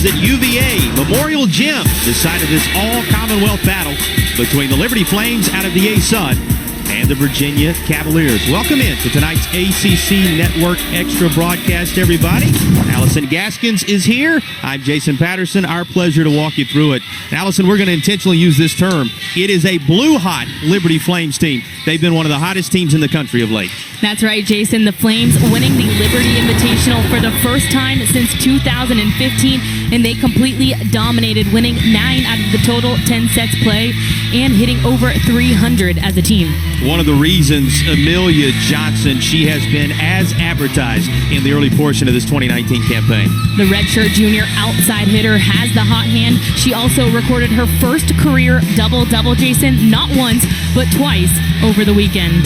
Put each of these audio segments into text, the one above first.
is at UVA Memorial Gym. Decided this all-Commonwealth battle between the Liberty Flames out of the A-Sun and the Virginia Cavaliers. Welcome in to tonight's ACC Network Extra broadcast, everybody. Allison Gaskins is here. I'm Jason Patterson. Our pleasure to walk you through it. Allison, we're going to intentionally use this term. It is a blue-hot Liberty Flames team. They've been one of the hottest teams in the country of late. That's right, Jason. The Flames winning the Liberty Invitational for the first time since 2015, and they completely dominated, winning 9 out of the total 10 sets play and hitting over 300 as a team. One of the reasons Amelia Johnson, she has been as advertised in the early portion of this 2019 campaign. The redshirt junior outside hitter has the hot hand. She also recorded her first career double-double, Jason, not once, but twice over the weekend.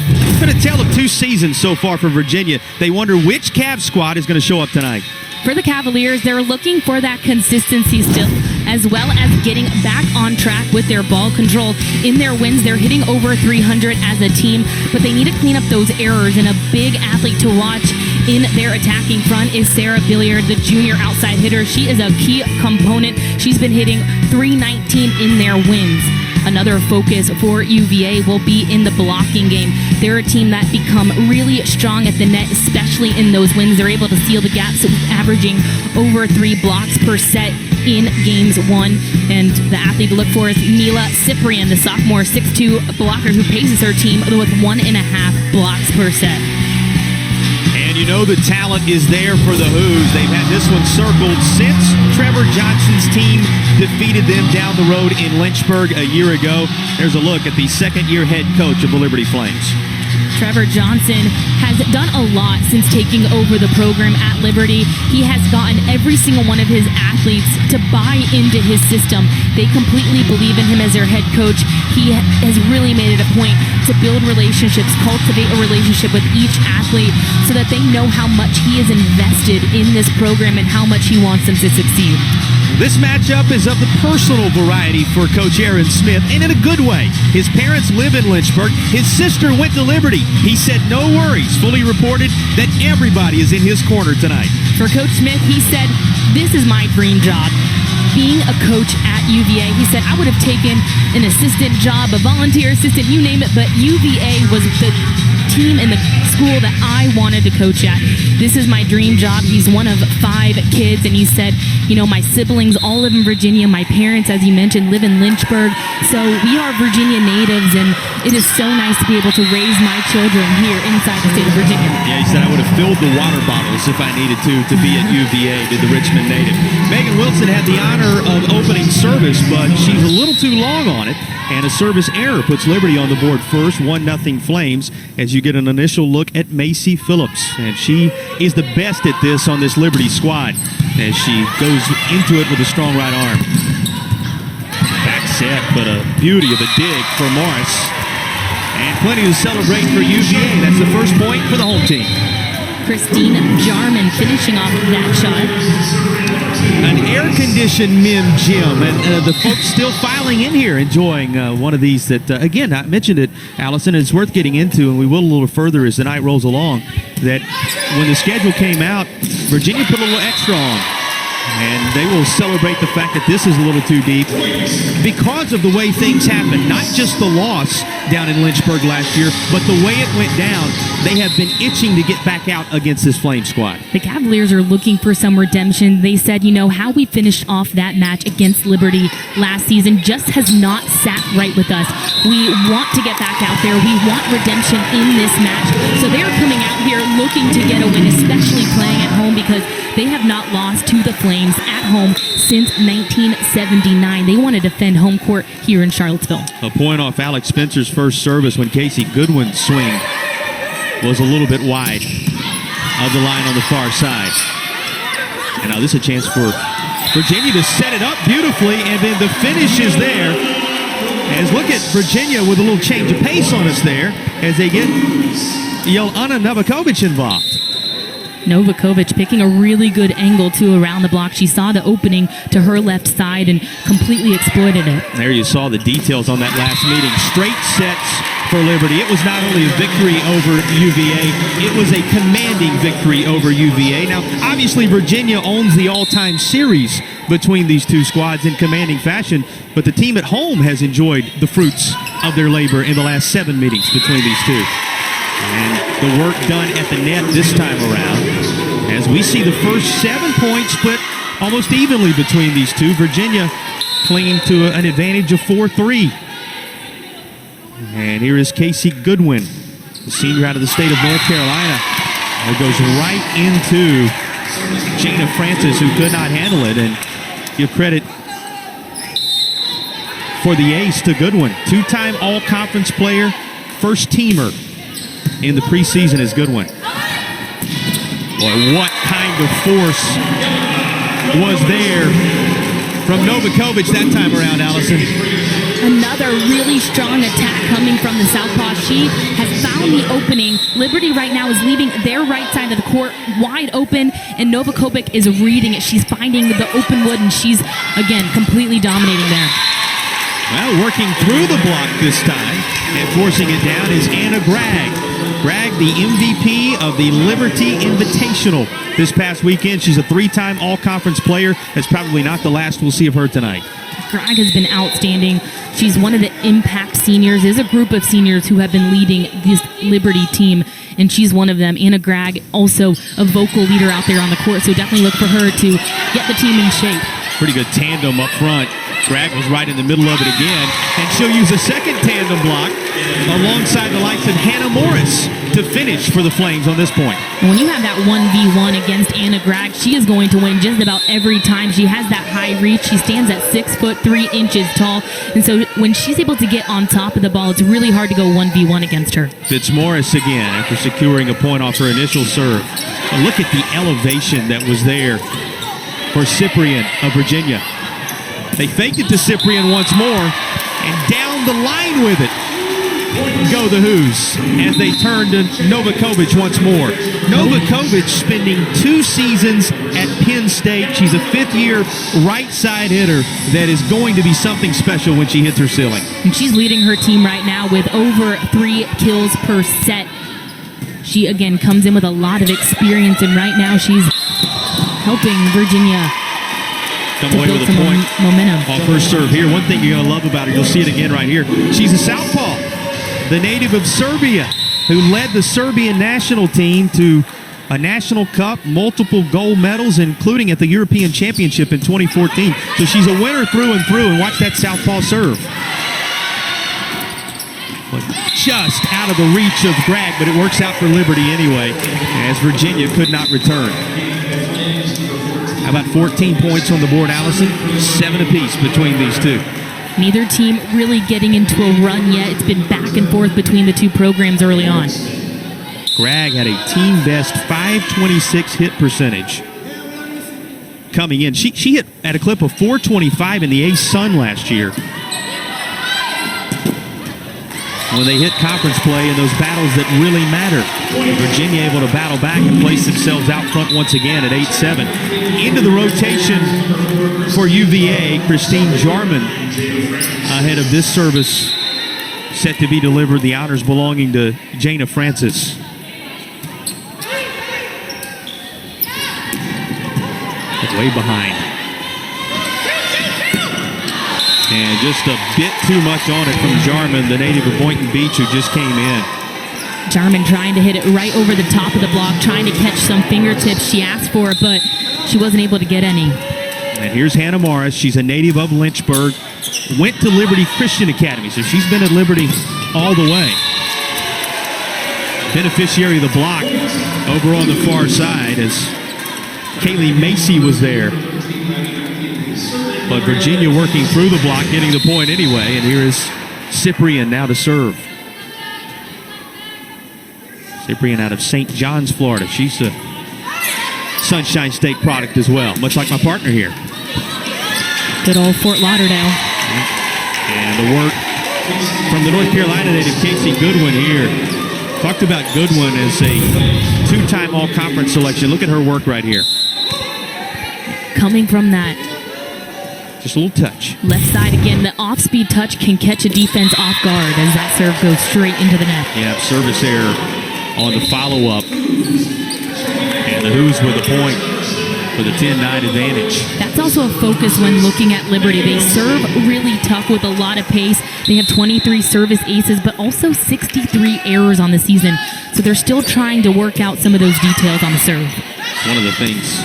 It's been a tale of 2 seasons so far for Virginia. They wonder which Cavs squad is going to show up tonight. For the Cavaliers, they're looking for that consistency still, as well as getting back on track with their ball control. In their wins, they're hitting over 300 as a team, but they need to clean up those errors, and a big athlete to watch in their attacking front is Sarah Billiard, the junior outside hitter. She is a key component. She's been hitting .319 in their wins. Another focus for UVA will be in the blocking game. They're a team that become really strong at the net, especially in those wins. They're able to seal the gaps, averaging over 3 blocks per set in games 1. And the athlete to look for is Mila Cyprian, the sophomore 6'2 blocker who paces her team with 1.5 blocks per set. And you know the talent is there for the Hoos. They've had this one circled since Trevor Johnson's team defeated them down the road in Lynchburg a year ago. There's a look at the second-year head coach of the Liberty Flames. Trevor Johnson has done a lot since taking over the program at Liberty. He has gotten every single one of his athletes to buy into his system. They completely believe in him as their head coach. He has really made it a point to build relationships, cultivate a relationship with each athlete so that they know how much he is invested in this program and how much he wants them to succeed. This matchup is of the personal variety for Coach Aaron Smith, and in a good way. His parents live in Lynchburg. His sister went to Liberty. He said no worries, fully reported that everybody is in his corner tonight. For Coach Smith, he said, "This is my dream job. Being a coach at UVA," he said, "I would have taken an assistant job, a volunteer assistant, you name it, but UVA was the team in the school that I wanted to coach at. This is my dream job." He's one of 5 kids, and he said, you know, my siblings all live in Virginia. My parents, as you mentioned, live in Lynchburg. So we are Virginia natives, and it is so nice to be able to raise my children here inside the state of Virginia. Yeah, he said I would have filled the water bottles if I needed to be at UVA, did the Richmond native. Megan Wilson had the honor of opening service, but she's a little too long on it. And a service error puts Liberty on the board first, 1-0 Flames, as you get an initial look at Macy Phillips. And she is the best at this on this Liberty squad as she goes into it with a strong right arm. Back set, but a beauty of a dig for Morris. And plenty to celebrate for UVA. That's the first point for the home team. Christine Jarman finishing off that shot. An air-conditioned Mim Gym, and the folks still filing in here, enjoying one of these that, again, I mentioned it, Allison, and it's worth getting into, and we will a little further as the night rolls along, that when the schedule came out, Virginia put a little extra on. And they will celebrate the fact that this is a little too deep because of the way things happened. Not just the loss down in Lynchburg last year, but the way it went down. They have been itching to get back out against this Flame squad. The Cavaliers are looking for some redemption. They said, you know, how we finished off that match against Liberty last season just has not sat right with us. We want to get back out there. We want redemption in this match. So they're coming out here looking to get a win, especially playing at home, because they have not lost to the Flames at home since 1979. They want to defend home court here in Charlottesville. A point off Alex Spencer's first service when Casey Goodwin's swing was a little bit wide of the line on the far side. And now this is a chance for Virginia to set it up beautifully, and then the finish is there. As look at Virginia with a little change of pace on us there as they get Jelena Novakovic involved. Novakovic picking a really good angle, too, around the block. She saw the opening to her left side and completely exploited it. There you saw the details on that last meeting. Straight sets for Liberty. It was not only a victory over UVA, it was a commanding victory over UVA. Now, obviously, Virginia owns the all-time series between these two squads in commanding fashion, but the team at home has enjoyed the fruits of their labor in the last 7 meetings between these two. And the work done at the net this time around, as we see the first 7 points split almost evenly between these two. Virginia clinging to an advantage of 4-3. And here is Casey Goodwin, the senior out of the state of North Carolina. It goes right into Jana Francis, who could not handle it. And give credit for the ace to Goodwin. 2-time all-conference player, first teamer in the preseason is Goodwin. Boy, what kind of force was there from Novakovic that time around, Allison? Another really strong attack coming from the southpaw. She has found the opening. Liberty right now is leaving their right side of the court wide open, and Novakovic is reading it. She's finding the open wood, and she's, again, completely dominating there. Well, working through the block this time and forcing it down is Anna Gragg. Gragg, the MVP of the Liberty Invitational this past weekend. She's a 3-time all-conference player. That's probably not the last we'll see of her tonight. Gragg has been outstanding. She's one of the impact seniors. There's a group of seniors who have been leading this Liberty team, and she's one of them. Anna Gragg, also a vocal leader out there on the court, so definitely look for her to get the team in shape. Pretty good tandem up front. Gragg was right in the middle of it again, and she'll use a second tandem block alongside the likes of Hannah Morris to finish for the Flames on this point. And when you have that 1v1 against Anna Gragg, she is going to win just about every time. She has that high reach. She stands at 6'3" tall, and so when she's able to get on top of the ball, it's really hard to go 1v1 against her. Fitzmaurice again after securing a point off her initial serve. But look at the elevation that was there for Cyprian of Virginia. They faked it to Cyprian once more, and down the line with it go the Who's as they turn to Novakovic once more. Novakovic spending 2 seasons at Penn State. She's a 5th-year right side hitter that is going to be something special when she hits her ceiling. And she's leading her team right now with over 3 kills per set. She, again, comes in with a lot of experience, and right now she's helping Virginia come away with a point momentum off first serve here. One thing you're going to love about her, you'll see it again right here. She's a southpaw, the native of Serbia, who led the Serbian national team to a national cup, multiple gold medals, including at the European Championship in 2014. So she's a winner through and through, and watch that southpaw serve. Just out of the reach of Gragg, but it works out for Liberty anyway, as Virginia could not return. How about 14 points on the board, Allison? 7 apiece between these two. Neither team really getting into a run yet. It's been back and forth between the two programs early on. Gragg had a team best .526 hit percentage coming in. She hit at a clip of .425 in the A-Sun last year, when they hit conference play in those battles that really matter. Virginia able to battle back and place themselves out front once again at 8-7. Into the rotation for UVA, Christine Jarman ahead of this service set to be delivered. The honors belonging to Jana Francis. Way behind. And just a bit too much on it from Jarman, the native of Boynton Beach, who just came in. Jarman trying to hit it right over the top of the block, trying to catch some fingertips. She asked for it, but she wasn't able to get any. And here's Hannah Morris. She's a native of Lynchburg. Went to Liberty Christian Academy, so she's been at Liberty all the way. Beneficiary of the block over on the far side as Kaylee Macy was there. But Virginia working through the block, getting the point anyway. And here is Cyprian now to serve. Cyprian out of St. John's, Florida. She's a Sunshine State product as well, much like my partner here. Good old Fort Lauderdale. And the work from the North Carolina native Casey Goodwin here Talked about Goodwin as a two-time all-conference selection. Look at her work right here. Coming from that just a little touch. left side again, the off-speed touch can catch a defense off guard as that serve goes straight into the net. Yeah, service error on the follow-up. And the Hoos with a point for the 10-9 advantage. That's also a focus when looking at Liberty. They serve really tough with a lot of pace. They have 23 service aces, but also 63 errors on the season. So they're still trying to work out some of those details on the serve. One of the things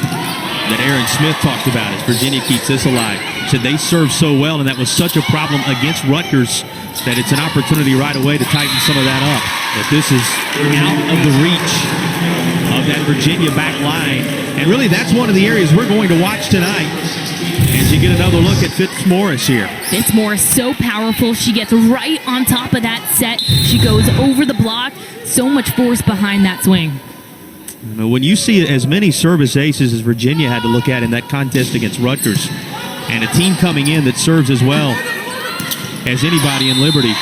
that Aaron Smith talked about as Virginia keeps this alive. Said they serve so well, and that was such a problem against Rutgers that it's an opportunity right away to tighten some of that up. But this is out of the reach of that Virginia back line. And really, that's one of the areas we're going to watch tonight as you get another look at Fitzmaurice here. Fitzmaurice, so powerful. She gets right on top of that set. She goes over the block. So much force behind that swing. When you see as many service aces as Virginia had to look at in that contest against Rutgers, and a team coming in that serves as well as anybody in Liberty,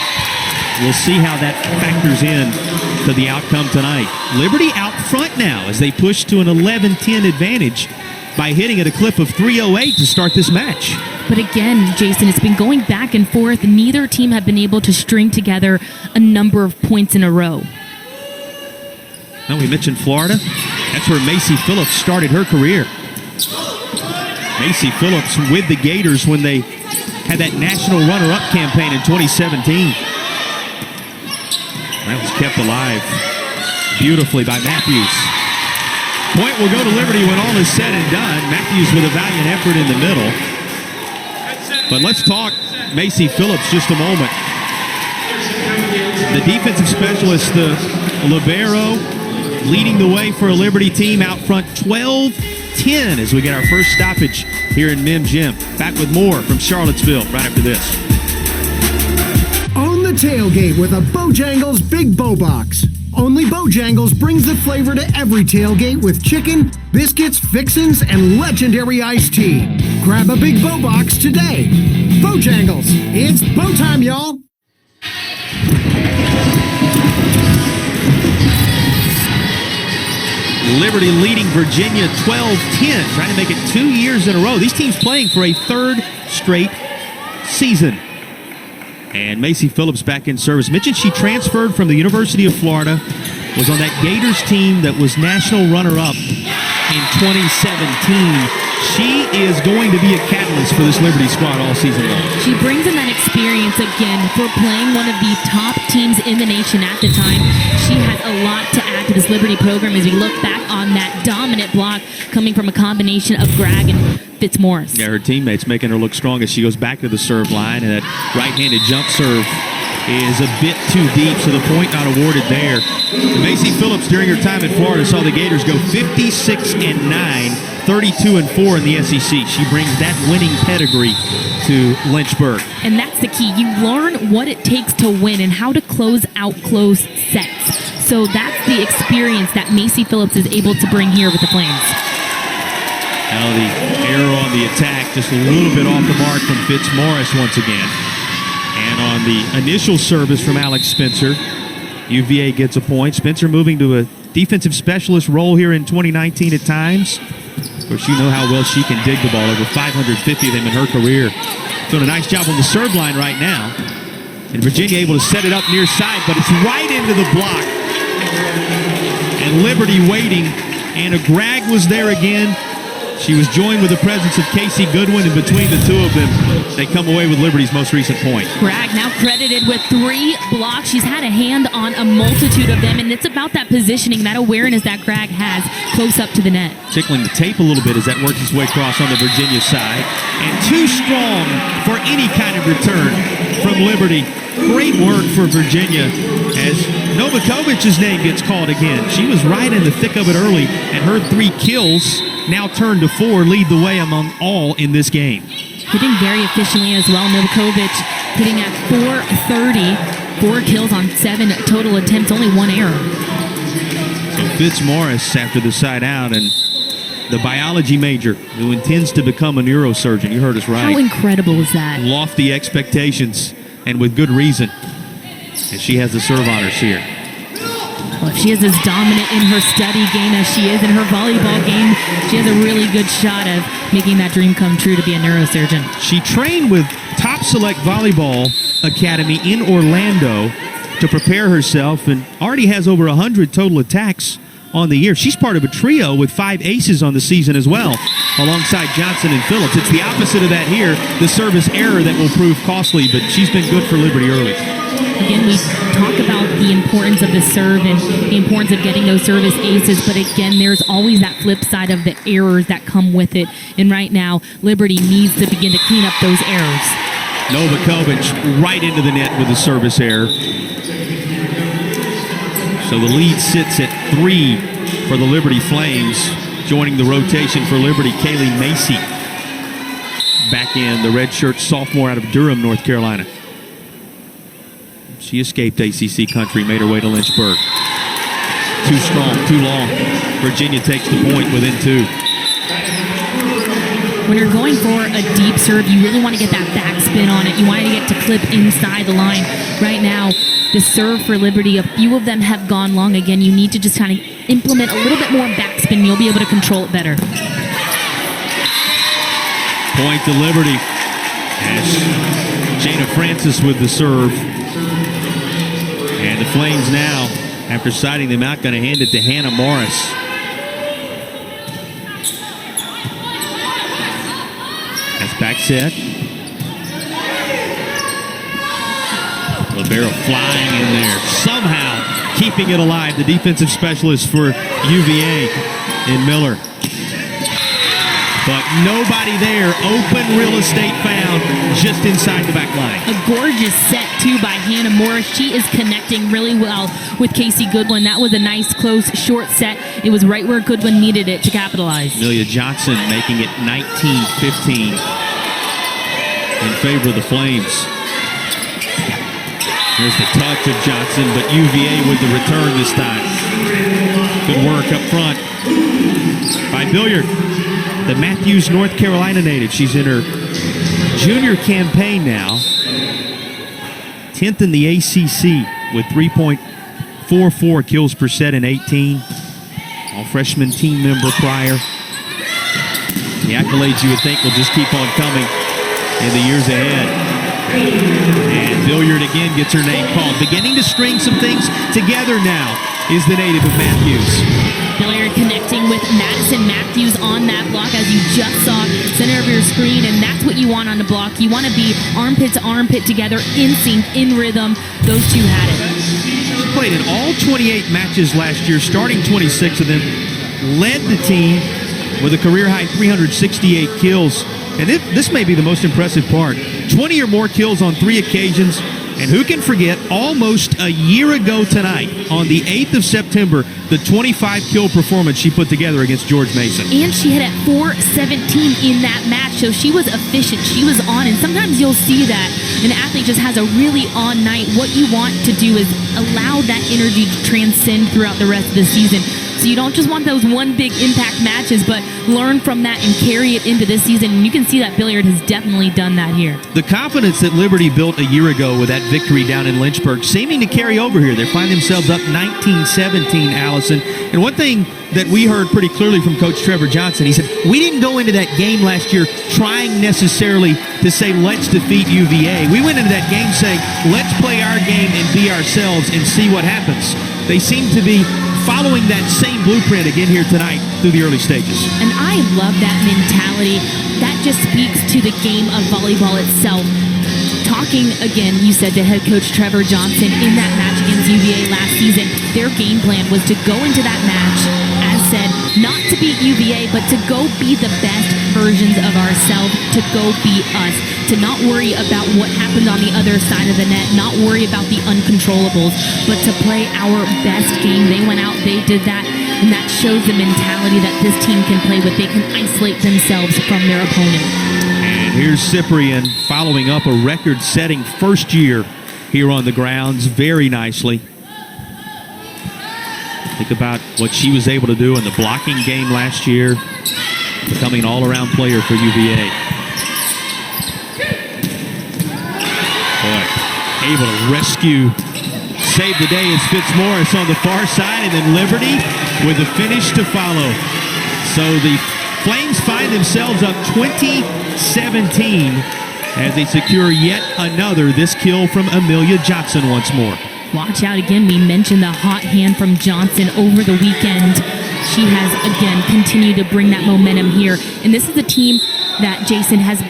we'll see how that factors in to the outcome tonight. Liberty out front now as they push to an 11-10 advantage by hitting at a clip of 3:08 to start this match. But again, Jason, it's been going back and forth. Neither team have been able to string together a number of points in a row. Now, we mentioned Florida. That's where Macy Phillips started her career. Macy Phillips with the Gators when they had that national runner-up campaign in 2017. That was kept alive beautifully by Matthews. Point will go to Liberty when all is said and done. Matthews with a valiant effort in the middle. But let's talk Macy Phillips just a moment. The defensive specialist, the libero, leading the way for a Liberty team out front 12-10 as we get our first stoppage here in Mim Gym. Back with more from Charlottesville right after this. On the tailgate with a Bojangles Big Bow Box. Only Bojangles brings the flavor to every tailgate with chicken, biscuits, fixins, and legendary iced tea. Grab a Big Bow Box today. Bojangles, it's bow time, y'all. Liberty leading Virginia 12-10, trying to make it 2 years in a row. These teams playing for a third straight season. And Macy Phillips back in service. Mentioned she transferred from the University of Florida, was on that Gators team that was national runner-up in 2017. She is going to be a catalyst for this Liberty squad all season long. She brings in that experience again for playing one of the top teams in the nation at the time. She has a lot to add to this Liberty program as we look back on that dominant block coming from a combination of Gragg and Fitzmaurice. Yeah, her teammates making her look strong as she goes back to the serve line, and that right-handed jump serve is a bit too deep, so the point not awarded there. Macy Phillips, during her time in Florida, saw the Gators go 56-9, 32-4 in the SEC. She brings that winning pedigree to Lynchburg. And that's the key. You learn what it takes to win and how to close out close sets. So that's the experience that Macy Phillips is able to bring here with the Flames. Now the error on the attack, just a little bit off the mark from Fitzmaurice once again. And on the initial service from Alex Spencer, UVA gets a point. Spencer moving to a defensive specialist role here in 2019 at times. Of course, you know how well she can dig the ball. Over 550 of them in her career. Doing a nice job on the serve line right now. And Virginia able to set it up near side, but it's right into the block. And Liberty waiting. Anna Gragg was there again. She was joined with the presence of Casey Goodwin, and between the two of them, they come away with Liberty's most recent point. Gragg now credited with 3 blocks. She's had a hand on a multitude of them, and it's about that positioning, that awareness that Gragg has close up to the net. Tickling the tape a little bit as that works its way across on the Virginia side. And too strong for any kind of return from Liberty. Great work for Virginia as Novakovic's name gets called again. She was right in the thick of it early, and her 3 kills now turned to 4, lead the way among all in this game. Hitting very efficiently as well. Novakovic hitting at .430, 4 kills on 7 total attempts, only 1 error. So Fitzmaurice after the side out, and the biology major who intends to become a neurosurgeon. You heard us right. How incredible is that? Lofty expectations, and with good reason, as she has the serve honors here. Well, if she is as dominant in her study game as she is in her volleyball game, she has a really good shot of making that dream come true to be a neurosurgeon. She trained with Top Select Volleyball Academy in Orlando to prepare herself and already has over 100 total attacks on the year. She's part of a trio with 5 aces on the season as well, alongside Johnson and Phillips. It's the opposite of that here, the service error that will prove costly, but she's been good for Liberty early. Again, we talk about the importance of the serve and the importance of getting those service aces, but again, there's always that flip side of the errors that come with it. And right now, Liberty needs to begin to clean up those errors. Novakovic right into the net with a service error. So the lead sits at 3 for the Liberty Flames. Joining the rotation for Liberty, Kaylee Macy. Back in, the redshirt sophomore out of Durham, North Carolina. She escaped ACC country, made her way to Lynchburg. Too strong, too long. Virginia takes the point within 2. When you're going for a deep serve, you really want to get that backspin on it. You want to get to clip inside the line. Right now, the serve for Liberty, a few of them have gone long. Again, you need to just kind of implement a little bit more backspin. You'll be able to control it better. Point to Liberty as Jana Francis with the serve. And the Flames now, after siding them out, going to hand it to Hannah Morris. That's back set. Libero flying in there, somehow keeping it alive. The defensive specialist for UVA in Miller. But nobody there. Open real estate found just inside the back line. A gorgeous set, too, by Hannah Morris. She is connecting really well with Casey Goodwin. That was a nice, close, short set. It was right where Goodwin needed it to capitalize. Amelia Johnson making it 19-15 in favor of the Flames. Here's the touch of Johnson, but UVA with the return this time. Good work up front by Billiard. The Matthews, North Carolina native. She's in her junior campaign now. 10th in the ACC with 3.44 kills per set in 18. All-freshman team member prior. The accolades you would think will just keep on coming in the years ahead. And Billiard again gets her name called. Beginning to string some things together now is the native of Matthews. Billiard connecting with Madison Matthews on that block, as you just saw, center of your screen, and that's what you want on the block. You want to be armpit to armpit together, in sync, in rhythm. Those two had it. She played in all 28 matches last year, starting 26 of them, led the team with a career-high 368 kills. And this may be the most impressive part. 20 or more kills on 3 occasions. And who can forget, almost a year ago tonight, on the 8th of September, the 25-kill performance she put together against George Mason. And she hit at .417 in that match, so she was efficient. She was on, and sometimes you'll see that an athlete just has a really on night. What you want to do is allow that energy to transcend throughout the rest of the season. So you don't just want those one big impact matches, but learn from that and carry it into this season. And you can see that Billiard has definitely done that here. The confidence that Liberty built a year ago with that victory down in Lynchburg seeming to carry over here. They find themselves up 19-17, Allison. And one thing that we heard pretty clearly from Coach Trevor Johnson, he said, we didn't go into that game last year trying necessarily to say, let's defeat UVA. We went into that game saying, let's play our game and be ourselves and see what happens. They seem to be following that same blueprint again here tonight through the early stages. And I love that mentality. That just speaks to the game of volleyball itself. Talking again, you said, to head coach Trevor Johnson in that match against UVA last season, their game plan was to go into that match, as said, not to beat UVA, but to go be the best versions of ourselves, to go be us, to not worry about what happened on the other side of the net, not worry about the uncontrollables, but to play our best game. They went out, they did that, and that shows the mentality that this team can play with. They can isolate themselves from their opponent. And here's Cyprian following up a record-setting first year here on the grounds very nicely. Think about what she was able to do in the blocking game last year, becoming an all-around player for UVA. Boy, able to rescue save the day is Fitzmaurice on the far side, and then Liberty with the finish to follow. So the Flames find themselves up 20-17 as they secure yet another. This kill from Amelia Johnson once more. Watch out again. We mentioned the hot hand from Johnson over the weekend. She has, again, continued to bring that momentum here. And this is a team that Jason has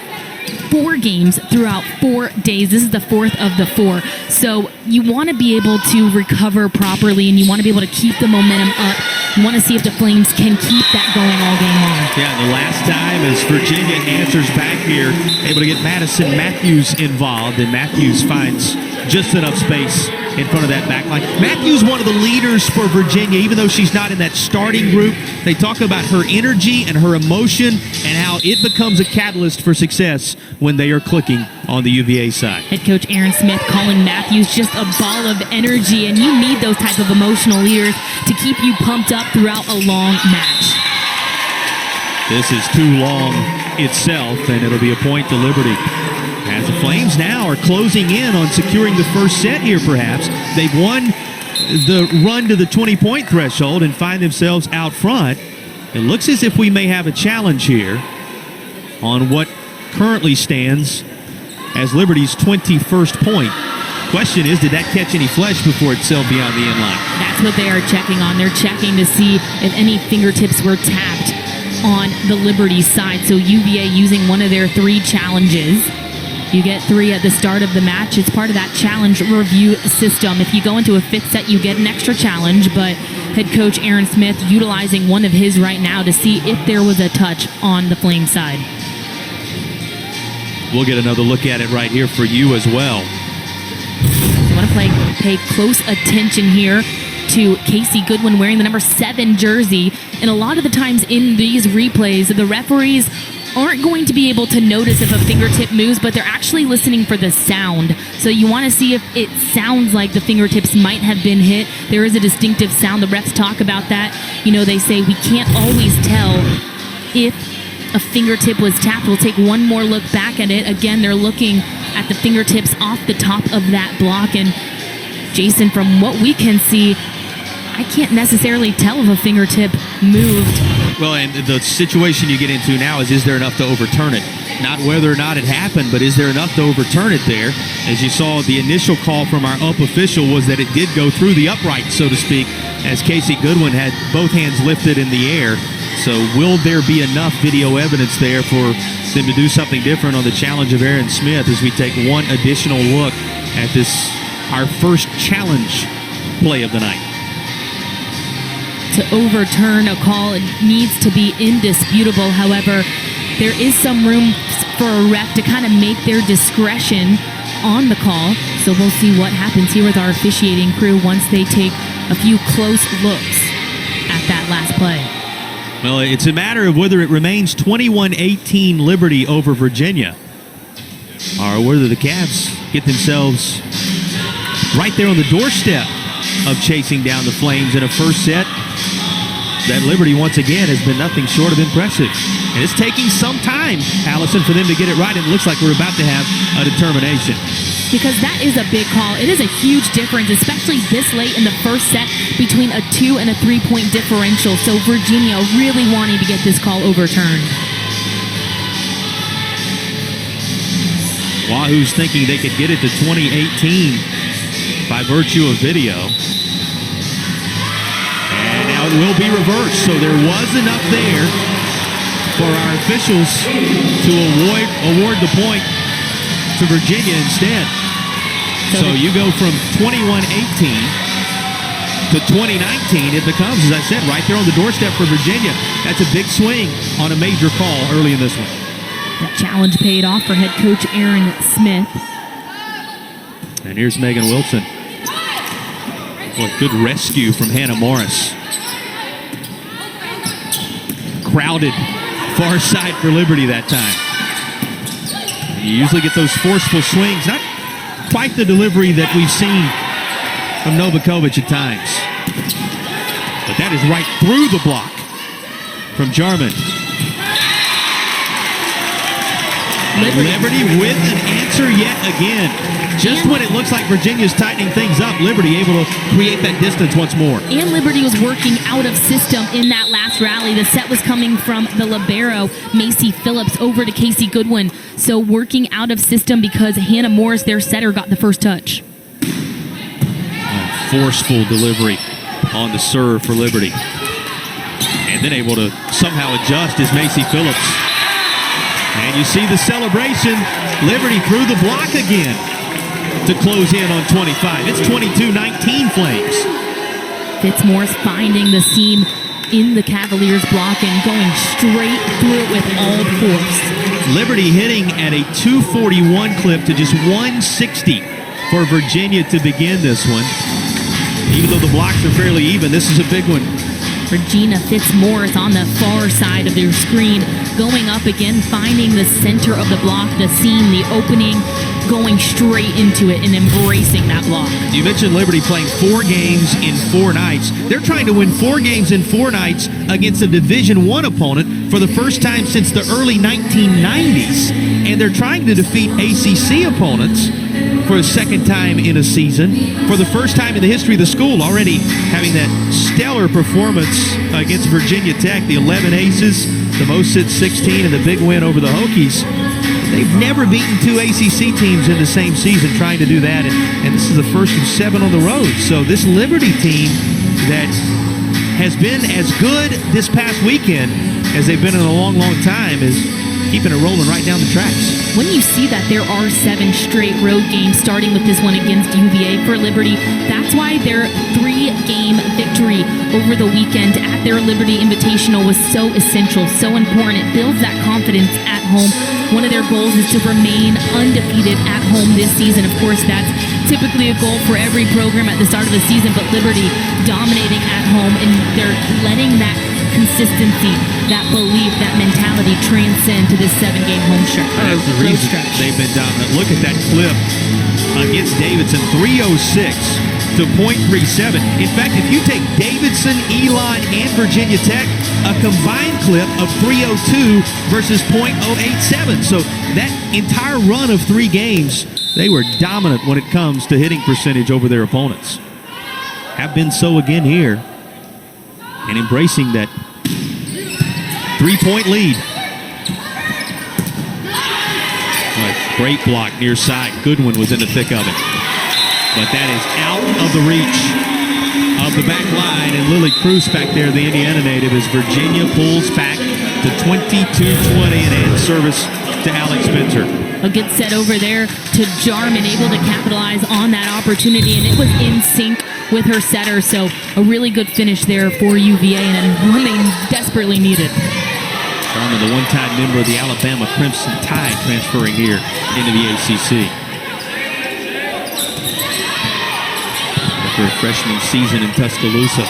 4 games throughout 4 days. This is the 4th of the 4. So you want to be able to recover properly, and you want to be able to keep the momentum up. You want to see if the Flames can keep that going all game long. Yeah, the last time as Virginia answers back here, able to get Madison Matthews involved, and Matthews finds just enough space in front of that back line. Matthews, one of the leaders for Virginia, even though she's not in that starting group. They talk about her energy and her emotion and how it becomes a catalyst for success when they are clicking on the UVA side. Head coach Aaron Smith calling Matthews just a ball of energy, and you need those type of emotional leaders to keep you pumped up throughout a long match. This is too long itself, and it'll be a point to Liberty. As the Flames now are closing in on securing the first set here, perhaps. They've won the run to the 20-point threshold and find themselves out front. It looks as if we may have a challenge here on what currently stands as Liberty's 21st point. Question is, did that catch any flesh before it sailed beyond the end line? That's what they are checking on. They're checking to see if any fingertips were tapped on the Liberty side. So UVA using one of their 3 challenges. You get 3 at the start of the match. It's part of that challenge review system. If you go into a 5th set, you get an extra challenge, but head coach Aaron Smith utilizing one of his right now to see if there was a touch on the Flame side. We'll get another look at it right here for you as well. I want to pay close attention here to Casey Goodwin wearing the number 7 jersey. And a lot of the times in these replays, the referees aren't going to be able to notice if a fingertip moves, but they're actually listening for the sound. So you want to see if it sounds like the fingertips might have been hit. There is a distinctive sound. The refs talk about that. You know, they say we can't always tell if a fingertip was tapped. We'll take one more look back at it. Again, they're looking at the fingertips off the top of that block. And Jason, from what we can see, I can't necessarily tell if a fingertip moved. Well, and the situation you get into now is there enough to overturn it? Not whether or not it happened, but is there enough to overturn it there? As you saw, the initial call from our up official was that it did go through the upright, so to speak, as Casey Goodwin had both hands lifted in the air. So will there be enough video evidence there for them to do something different on the challenge of Aaron Smith as we take one additional look at this, our first challenge play of the night? To overturn a call, it needs to be indisputable. However, there is some room for a ref to kind of make their discretion on the call. So we'll see what happens here with our officiating crew once they take a few close looks at that last play. Well, it's a matter of whether it remains 21-18 Liberty over Virginia, or whether the Cavs get themselves right there on the doorstep of chasing down the Flames in a first set that Liberty, once again, has been nothing short of impressive. And it's taking some time, Allison, for them to get it right, and it looks like we're about to have a determination. Because that is a big call. It is a huge difference, especially this late in the first set, between a 2 and a 3-point differential. So Virginia really wanting to get this call overturned. Wahoo's thinking they could get it to 2018 by virtue of video. And now it will be reversed. So there was enough there for our officials to award the point to Virginia instead. So you go from 21-18 to 2019. It becomes, as I said, right there on the doorstep for Virginia. That's a big swing on a major call early in this one. The challenge paid off for head coach Aaron Smith. And here's Megan Wilson. What good rescue from Hannah Morris. Crowded far side for Liberty that time. You usually get those forceful swings. Not quite the delivery that we've seen from Novakovic at times. But that is right through the block from Jarman. Liberty with an answer yet again. Just when it looks like Virginia's tightening things up, Liberty able to create that distance once more. And Liberty was working out of system in that last rally. The set was coming from the libero, Macy Phillips, over to Casey Goodwin. So working out of system because Hannah Morris, their setter, got the first touch. Forceful delivery on the serve for Liberty. And then able to somehow adjust is Macy Phillips. And you see the celebration. Liberty through the block again to close in on 25. It's 22-19 Flames. Fitzmorris finding the seam in the Cavaliers block and going straight through it with all force. Liberty hitting at a 241 clip to just 160 for Virginia to begin this one. Even though the blocks are fairly even, this is a big one. Regina Fitzmorris on the far side of their screen, going up again, finding the center of the block, the seam, the opening, going straight into it and embracing that block. You mentioned Liberty playing 4 games in 4 nights. They're trying to win 4 games in 4 nights against a Division I opponent for the first time since the early 1990s. And they're trying to defeat ACC opponents for a second time in a season, for the first time in the history of the school, already having that stellar performance against Virginia Tech, the 11 aces, the most at 16, and the big win over the Hokies. They've never beaten 2 ACC teams in the same season, trying to do that, and this is the first of 7 on the road. So this Liberty team that has been as good this past weekend as they've been in a long, long time is keeping it rolling right down the tracks. When you see that there are 7 straight road games, starting with this one against UVA for Liberty, that's why their 3-game victory over the weekend at their Liberty Invitational was so essential, so important. It builds that confidence at home. One of their goals is to remain undefeated at home this season. Of course, that's typically a goal for every program at the start of the season, but Liberty dominating at home, and they're letting that consistency, that belief, that mentality transcend to this 7-game home stretch. That's the reason they've been dominant. Look at that clip against Davidson, 306 to .37. In fact, if you take Davidson, Elon, and Virginia Tech, a combined clip of 302 versus .087. So that entire run of 3 games, they were dominant when it comes to hitting percentage over their opponents. Have been so again here, and embracing that 3-point lead. A great block near side. Goodwin was in the thick of it. But that is out of the reach of the back line. And Lily Cruz back there, the Indiana native, as Virginia pulls back to 22-20 and ends service to Alex Spencer. A good set over there to Jarman, able to capitalize on that opportunity, and it was in sync with her setter, so a really good finish there for UVA, and one they desperately needed. Jarman, the one-time member of the Alabama Crimson Tide, transferring here into the ACC. After a freshman season in Tuscaloosa,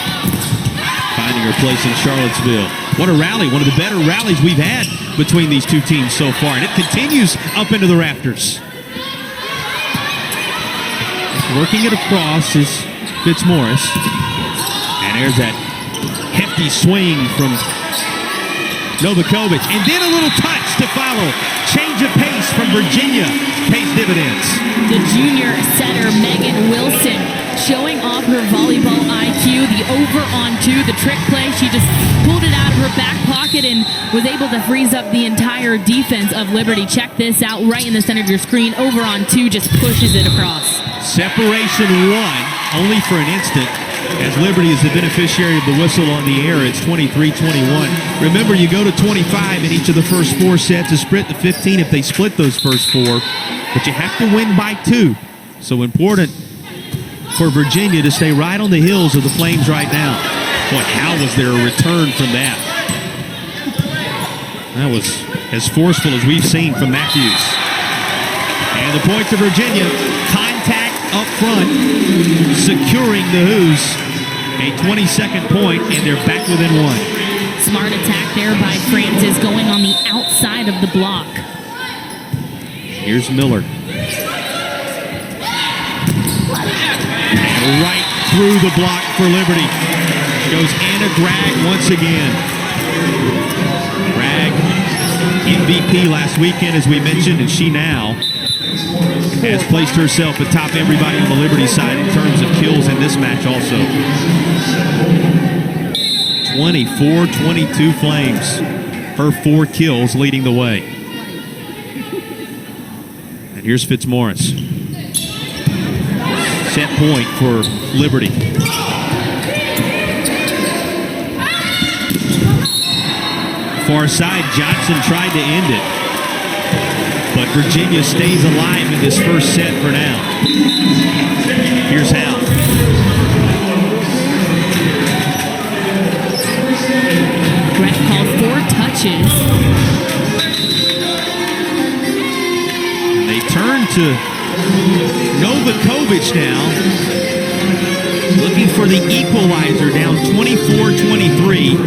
finding her place in Charlottesville. What a rally, one of the better rallies we've had between these two teams so far, and it continues up into the rafters. Working it across is Fitzmorris, and there's that hefty swing from Novakovic, and then a little touch to follow. Change of pace from Virginia pays dividends. The junior setter Megan Wilson showing off her volleyball IQ, the over on 2, the trick play. She just pulled it out of her back pocket and was able to freeze up the entire defense of Liberty. Check this out right in the center of your screen. Over on 2, just pushes it across. Separation 1, only for an instant, as Liberty is the beneficiary of the whistle on the air. It's 23-21. Remember, you go to 25 in each of the first 4 sets, a sprint to 15 if they split those first 4, but you have to win by 2. So important for Virginia to stay right on the heels of the Flames right now. Boy, how was there a return from that? That was as forceful as we've seen from Matthews. And the point to Virginia. Contact up front, securing the Hoos. A 20-second point, and they're back within 1. Smart attack there by Francis, going on the outside of the block. Here's Miller. And right through the block for Liberty goes Anna Gregg once again. Gregg MVP last weekend, as we mentioned, and she now has placed herself atop everybody on the Liberty side in terms of kills in this match also. 24-22 Flames. Her 4 kills leading the way. And here's Fitzmaurice. Set point for Liberty. Far side, Johnson tried to end it. But Virginia stays alive in this first set for now. Here's how. Brett called 4 touches. And they turn to Novakovic now, looking for the equalizer, down 24-23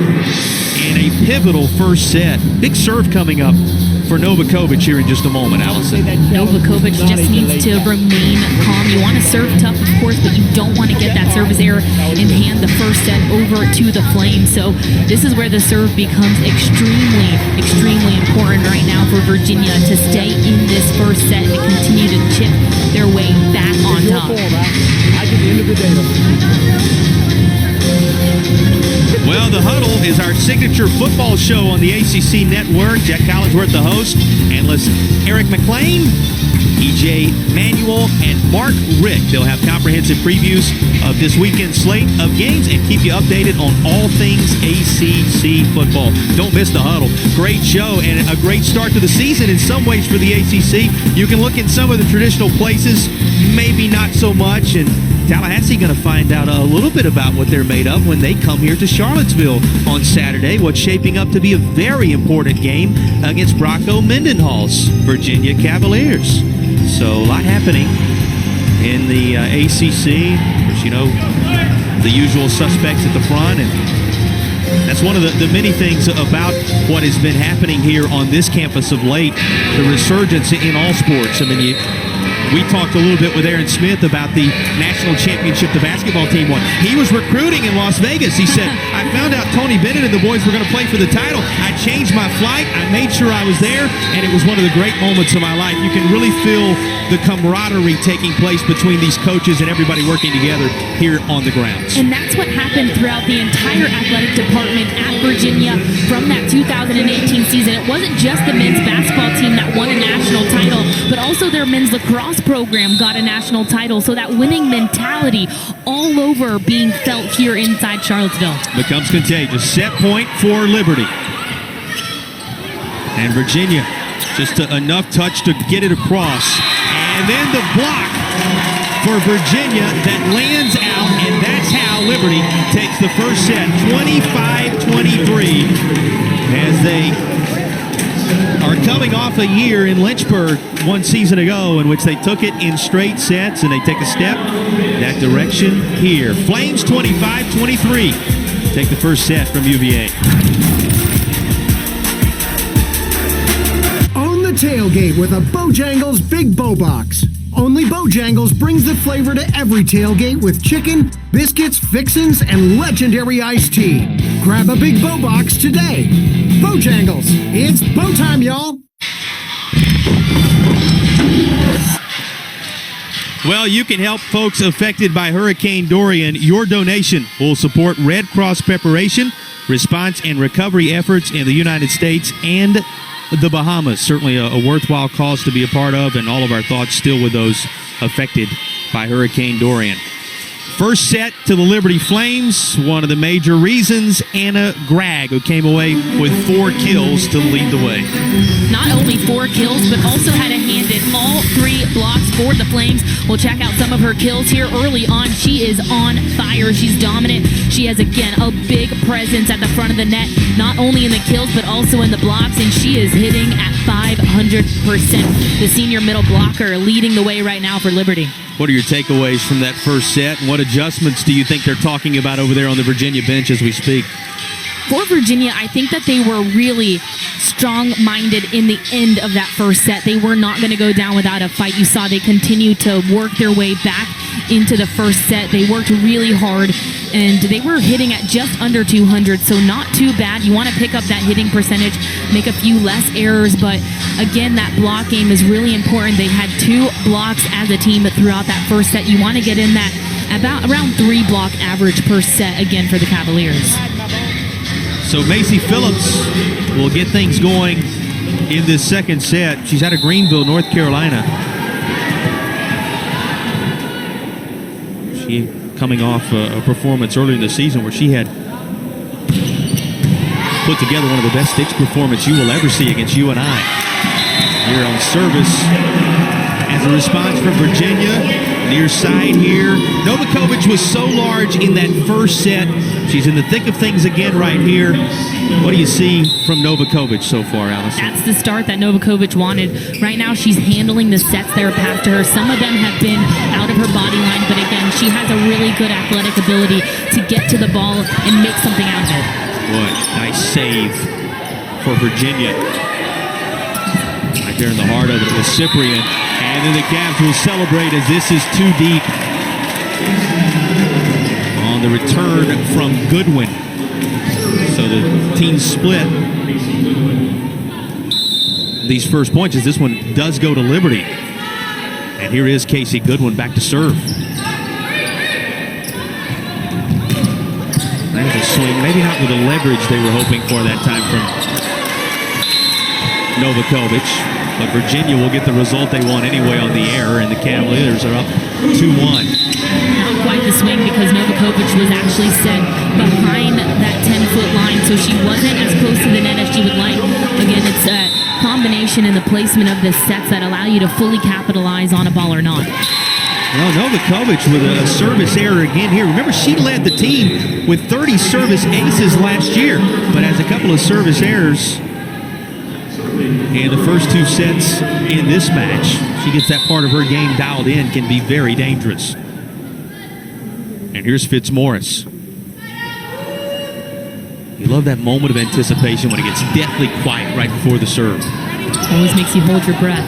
in a pivotal first set. Big serve coming up for Novakovic here in just a moment, Allison. Novakovic just needs to remain calm. You want to serve tough, of course, but you don't want to get that service error and hand the first set over to the Flames. So this is where the serve becomes extremely, extremely important right now for Virginia to stay in this first set and to continue to chip their way back on top. Well, The Huddle is our signature football show on the ACC Network. Jack Collinsworth, the host, and listen, Eric McLean, EJ Manuel, and Mark Rick. They'll have comprehensive previews of this weekend's slate of games and keep you updated on all things ACC football. Don't miss The Huddle. Great show and a great start to the season in some ways for the ACC. You can look in some of the traditional places, maybe not so much, and Tallahassee going to find out a little bit about what they're made of when they come here to Charlottesville on Saturday. What's shaping up to be a very important game against Bronco Mendenhall's Virginia Cavaliers. So a lot happening in the ACC. Of course, you know, the usual suspects at the front, and that's one of the many things about what has been happening here on this campus of late, the resurgence in all sports. I mean, we talked a little bit with Aaron Smith about the national championship the basketball team won. He was recruiting in Las Vegas. He said, I found out Tony Bennett and the boys were going to play for the title. I changed my flight. I made sure I was there, and it was one of the great moments of my life. You can really feel the camaraderie taking place between these coaches and everybody working together here on the grounds. And that's what happened throughout the entire athletic department at Virginia from that 2018 season. It wasn't just the men's basketball team that won a national title, but also their men's lacrosse program got a national title. So that winning mentality all over being felt here inside Charlottesville. Becomes contagious. Set point for Liberty. And Virginia, just enough touch to get it across. And then the block for Virginia that lands out, and that's how Liberty takes the first set, 25-23, as they are coming off a year in Lynchburg one season ago in which they took it in straight sets, and they take a step that direction here. Flames 25-23 take the first set from UVA. Own the tailgate with a Bojangles Big Bow Box. Only Bojangles brings the flavor to every tailgate with chicken, biscuits, fixins, and legendary iced tea. Grab a Big Bow Box today. Bojangles, it's bow time, y'all. Well, you can help folks affected by Hurricane Dorian. Your donation will support Red Cross preparation, response, and recovery efforts in the United States and the Bahamas. Certainly a worthwhile cause to be a part of, and all of our thoughts still with those affected by Hurricane Dorian. First set to the Liberty Flames. One of the major reasons, Anna Gregg, who came away with 4 kills to lead the way. Not only 4 kills, but also had a hand in all 3 blocks for the Flames. We'll check out some of her kills here early on. She is on fire. She's dominant. She has, again, a big presence at the front of the net, not only in the kills, but also in the blocks, and she is hitting at 500%. The senior middle blocker leading the way right now for Liberty. What are your takeaways from that first set, and what adjustments do you think they're talking about over there on the Virginia bench as we speak? For Virginia, I think that they were really strong-minded in the end of that first set. They were not going to go down without a fight. You saw they continued to work their way back into the first set. They worked really hard, and they were hitting at just under 200, so not too bad. You want to pick up that hitting percentage, make a few less errors, but again, that block game is really important. They had 2 blocks as a team throughout that first set. You want to get in that around 3 block average per set again for the Cavaliers. So Macy Phillips will get things going in this second set. She's out of Greenville, North Carolina. She coming off a performance earlier in the season where she had put together one of the best sticks performances you will ever see against UNI. Here on service as a response from Virginia. Near side here. Novakovic was so large in that first set. She's in the thick of things again right here. What do you see from Novakovic so far, Allison? That's the start that Novakovic wanted. Right now, she's handling the sets that are passed to her. Some of them have been out of her body line, but again, she has a really good athletic ability to get to the ball and make something out of it. Boy, nice save for Virginia. Right there in the heart of it was Cyprian. And then the Cavs will celebrate as this is too deep. On the return from Goodwin. So the team split these first points as this one does go to Liberty. And here is Casey Goodwin back to serve. There's a swing, maybe not with the leverage they were hoping for that time from Novakovic. But Virginia will get the result they want anyway on the air, and the Cavaliers are up 2-1. Not quite the swing because Novakovic was actually set behind that 10-foot line, so she wasn't as close to the net as she would like. Again, it's a combination in the placement of the sets that allow you to fully capitalize on a ball or not. Well, Novakovic with a service error again here. Remember, she led the team with 30 service aces last year, but has a couple of service errors. And the first 2 sets in this match, she gets that part of her game dialed in, can be very dangerous. And here's Fitzmaurice. You love that moment of anticipation when it gets deathly quiet right before the serve. Always makes you hold your breath.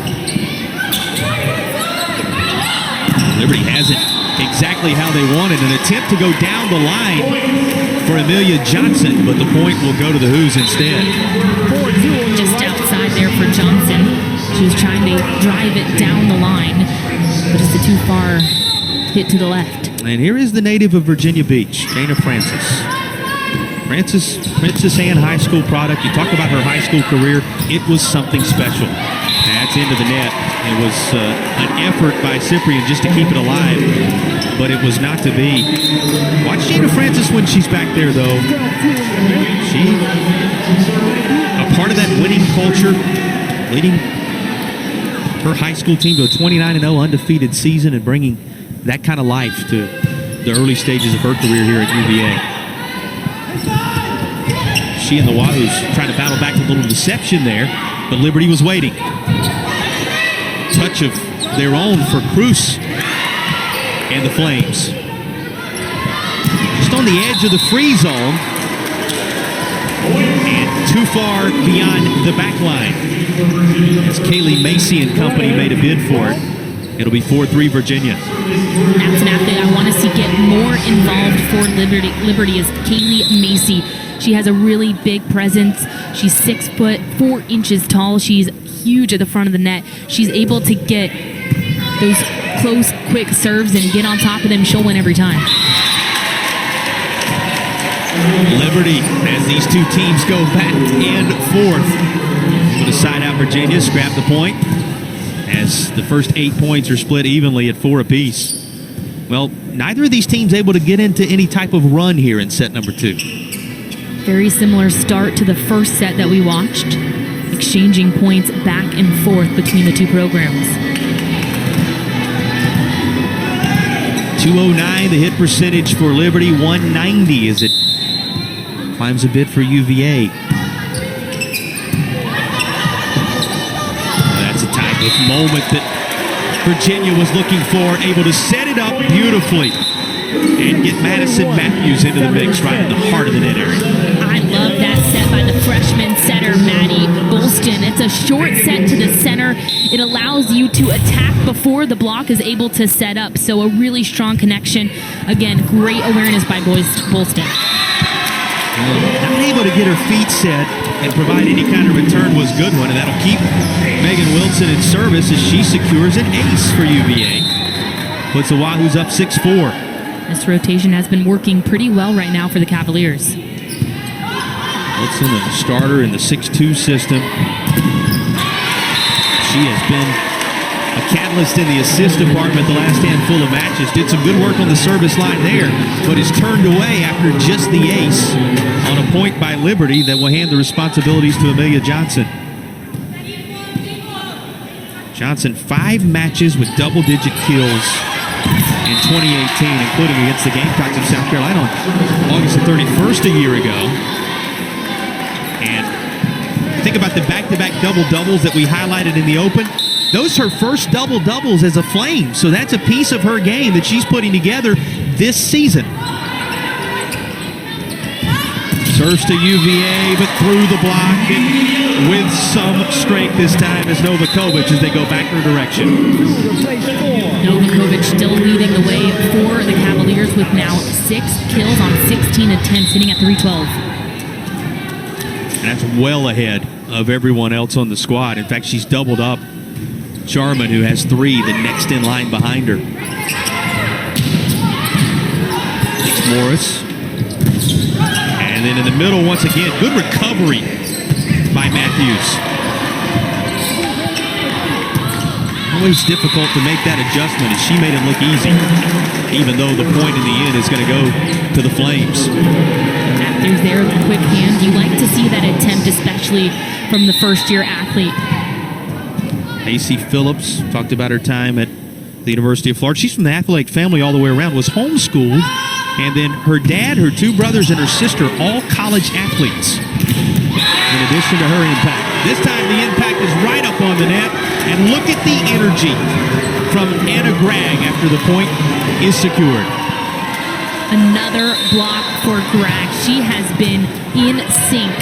Liberty has it exactly how they wanted. An attempt to go down the line for Amelia Johnson, but the point will go to the Hoos instead. Just outside there for Johnson. She was trying to drive it down the line, but just a too far hit to the left. And here is the native of Virginia Beach, Dana Francis. Francis, Princess Anne High School product. You talk about her high school career. It was something special. That's into the net. It was an effort by Cyprian just to keep it alive, but it was not to be. Watch Dana Francis when she's back there, though. She, a part of that winning culture, leading her high school team to a 29-0 undefeated season and bringing that kind of life to the early stages of her career here at UVA. She and the Wahoos trying to battle back a little deception there, but Liberty was waiting. Touch of their own for Cruz and the Flames. Just on the edge of the free zone and too far beyond the back line. As Kaylee Macy and company made a bid for it, it'll be 4-3 Virginia. That's an athlete I want to see get more involved for Liberty is Kaylee Macy. She has a really big presence. She's 6 foot 4 inches tall. She's huge at the front of the net. She's able to get those close, quick serves and get on top of them. She'll win every time. Liberty, as these two teams go back and forth. Put a side out Virginia, scrap the point. As the first 8 points are split evenly at 4 apiece. Well, neither of these teams able to get into any type of run here in set number 2. Very similar start to the first set that we watched, exchanging points back and forth between the two programs. 209 the hit percentage for Liberty, 190 as it climbs a bit for UVA. That's a type of moment that Virginia was looking for, able to set it up beautifully and get Madison Matthews into the mix right in the heart of the net area. I love that set by the freshman setter, Maddie Bolston. again, it's a short set to the center. It allows you to attack before the block is able to set up. So a really strong connection. Again, great awareness by Bolston. Not able to get her feet set and provide any kind of return was Goodwin, and that'll keep Megan Wilson in service as she secures an ace for UVA. Puts the Wahoos up 6-4. This rotation has been working pretty well right now for the Cavaliers. Wilson, a starter in the 6-2 system. She has been a catalyst in the assist department the last handful of matches. Did some good work on the service line there, but is turned away after just the ace on a point by Liberty that will hand the responsibilities to Amelia Johnson. Johnson, 5 matches with double-digit kills in 2018, including against the Gamecocks of South Carolina on August the 31st a year ago. And think about the back-to-back double-doubles that we highlighted in the Open. Those are her first double-doubles as a Flame, so that's a piece of her game that she's putting together this season. Serves to UVA, but through the block and with some strength this time as Novakovic as they go back her direction. Novakovic still leading the way for the Cavaliers with now 6 kills on 16 attempts, hitting at 312. And that's well ahead of everyone else on the squad. In fact, she's doubled up Jarman, who has 3, the next in line behind her. It's Morris. And then in the middle, once again, good recovery by Matthews. Always difficult to make that adjustment, and she made it look easy, even though the point in the end is going to go to the Flames. Matthews there with a quick hand. You like to see that attempt, especially from the first-year athlete. Macy Phillips, talked about her time at the University of Florida. She's from the athletic family all the way around, was homeschooled, and then her dad, her 2 brothers, and her sister, all college athletes, in addition to her impact. This time the impact is right up on the net, and look at the energy from Anna Gregg after the point is secured. Another block for Gregg. She has been in sync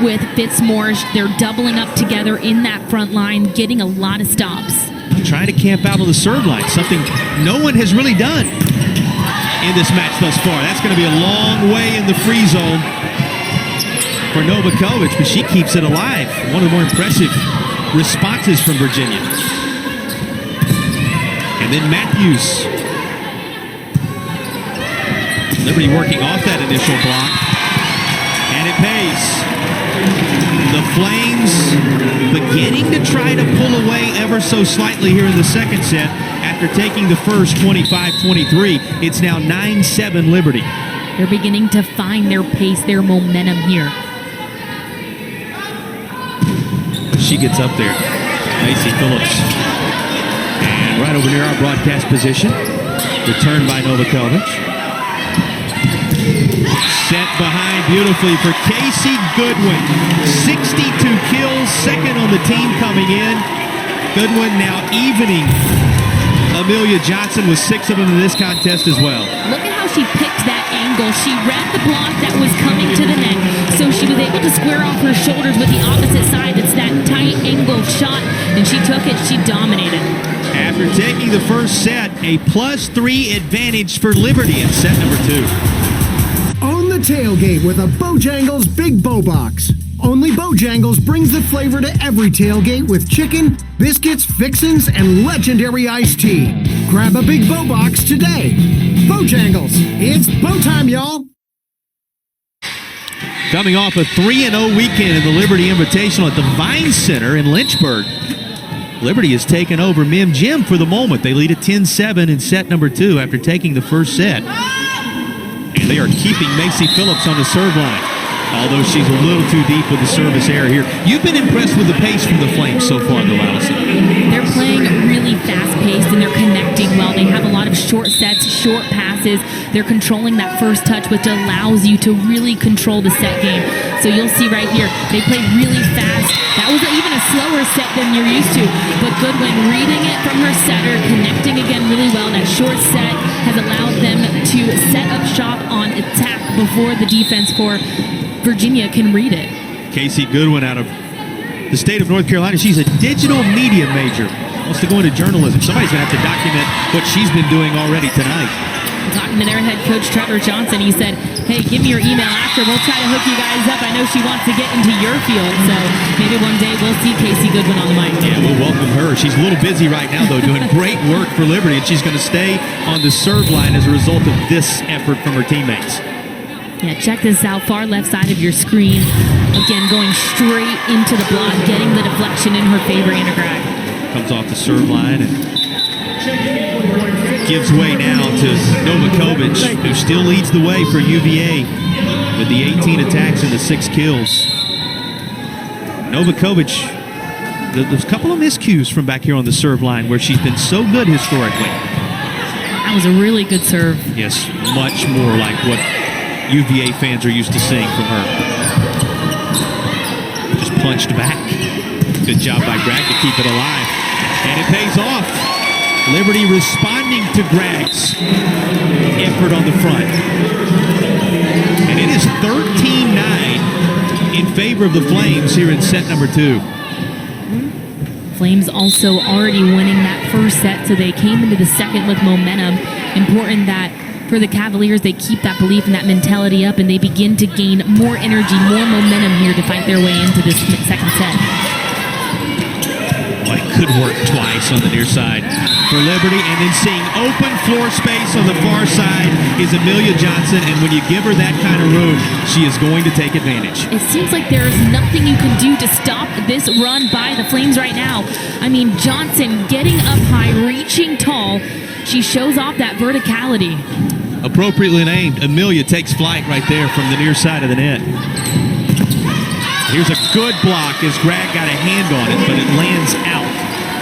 with Fitzmaurice. They're doubling up together in that front line, getting a lot of stops. Trying to camp out on the serve line, something no one has really done in this match thus far. That's going to be a long way in the free zone for Novakovic, but she keeps it alive. One of the more impressive responses from Virginia. And then Matthews. Liberty working off that initial block, and it pays. The Flames beginning to try to pull away ever so slightly here in the second set after taking the first 25-23. It's now 9-7 Liberty. They're beginning to find their pace, their momentum here. She gets up there. Macy Phillips. And right over near our broadcast position. Returned by Novakovic. Set behind beautifully for Casey Goodwin. 62 kills, second on the team coming in. Goodwin now evening Amelia Johnson with 6 of them in this contest as well. Look at how she picked that angle. She read the block that was coming to the net, so she was able to square off her shoulders with the opposite side. It's that tight angle shot, and she took it. She dominated. After taking the first set, a +3 advantage for Liberty in set number 2. Own the tailgate with a Bojangles Big Bow Box. Only Bojangles brings the flavor to every tailgate with chicken, biscuits, fixins, and legendary iced tea. Grab a Big Bow Box today. Bojangles, it's bow time, y'all. Coming off a 3-0 weekend in the Liberty Invitational at the Vine Center in Lynchburg, Liberty has taken over Mim Jim for the moment. They lead at 10-7 in set number 2 after taking the first set. And they are keeping Macy Phillips on the serve line, although she's a little too deep with the service error here. You've been impressed with the pace from the Flames so far, though, Allison. They're playing really fast-paced, and they're connecting well. They have a lot of short sets, short passes. They're controlling that first touch, which allows you to really control the set game. So you'll see right here, they play really fast. That was even a slower set than you're used to. But Goodwin reading it from her setter, connecting again really well. That short set has allowed them to set up shop on attack before the defense for Virginia can read it. Casey Goodwin out of the state of North Carolina. She's a digital media major. Wants to go into journalism. Somebody's going to have to document what she's been doing already tonight. Talking to their head coach, Trevor Johnson, he said, hey, give me your email after. We'll try to hook you guys up. I know she wants to get into your field, so maybe one day we'll see Casey Goodwin on the mic. Yeah, we'll welcome her. She's a little busy right now, though, doing great work for Liberty, and she's going to stay on the serve line as a result of this effort from her teammates. Yeah, check this out. Far left side of your screen. Again, going straight into the block, getting the deflection in her favor, Anna Gregg. Comes off the serve line and gives way now to Novakovic, who still leads the way for UVA with the 18 attacks and the 6 kills. Novakovic, there's a couple of miscues from back here on the serve line where she's been so good historically. That was a really good serve. Yes, much more like what UVA fans are used to seeing from her. Just punched back. Good job by Gregg to keep it alive. And it pays off. Liberty responding to Gregg's effort on the front. And it is 13-9 in favor of the Flames here in set number 2. Flames also already winning that first set, so they came into the second with momentum. Important that for the Cavaliers, they keep that belief and that mentality up, and they begin to gain more energy, more momentum here to fight their way into this second set. Well, it could work twice on the near side for Liberty, and then seeing open floor space on the far side is Amelia Johnson, and when you give her that kind of room, she is going to take advantage. It seems like there is nothing you can do to stop this run by the Flames right now. I mean, Johnson getting up high, reaching tall. She shows off that verticality. Appropriately named, Amelia takes flight right there from the near side of the net. Here's a good block as Gregg got a hand on it, but it lands out.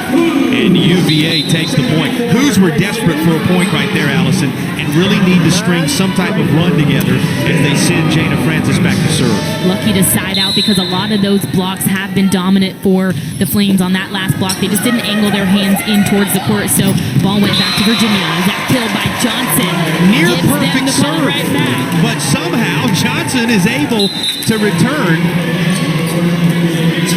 And UVA takes the point. Hoos were desperate for a point right there, Allison, and really need to string some type of run together as they send Jana Francis back to serve. Lucky to side out because a lot of those blocks have been dominant for the Flames on that last block. They just didn't angle their hands in towards the court, so ball went back to Virginia. That killed by Johnson. Near Gives perfect them the ball serve, right back. but somehow Johnson is able to return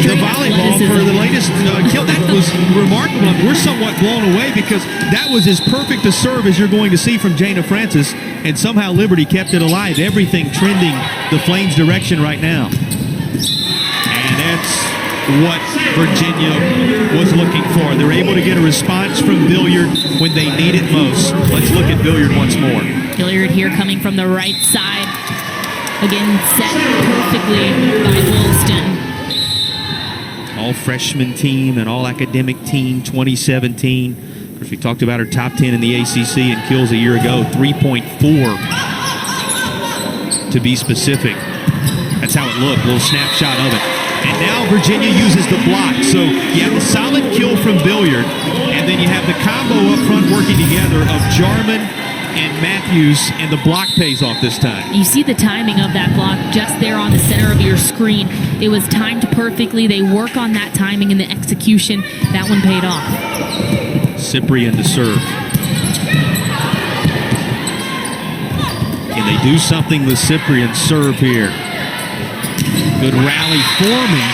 the volleyball for the latest kill. That was remarkable. We're somewhat blown away because that was as perfect a serve as you're going to see from Jana Francis, and somehow Liberty kept it alive. Everything trending the Flames' direction right now. And that's what Virginia was looking for. They're able to get a response from Billiard when they need it most. Let's look at Billiard once more. Billiard here coming from the right side. Again, set perfectly by Wilston. All freshman team and all academic team 2017. Of course, we talked about her top 10 in the ACC and kills a year ago, 3.4 to be specific. That's how it looked, a little snapshot of it. And now Virginia uses the block. So you have a solid kill from Billiard, and then you have the combo up front working together of Jarman and Matthews, and the block pays off this time. You see the timing of that block just there on the center of your screen. It was timed perfectly. They work on that timing and the execution. That one paid off. Cyprian to serve. Can they do something with Cyprian's serve here? Good rally forming,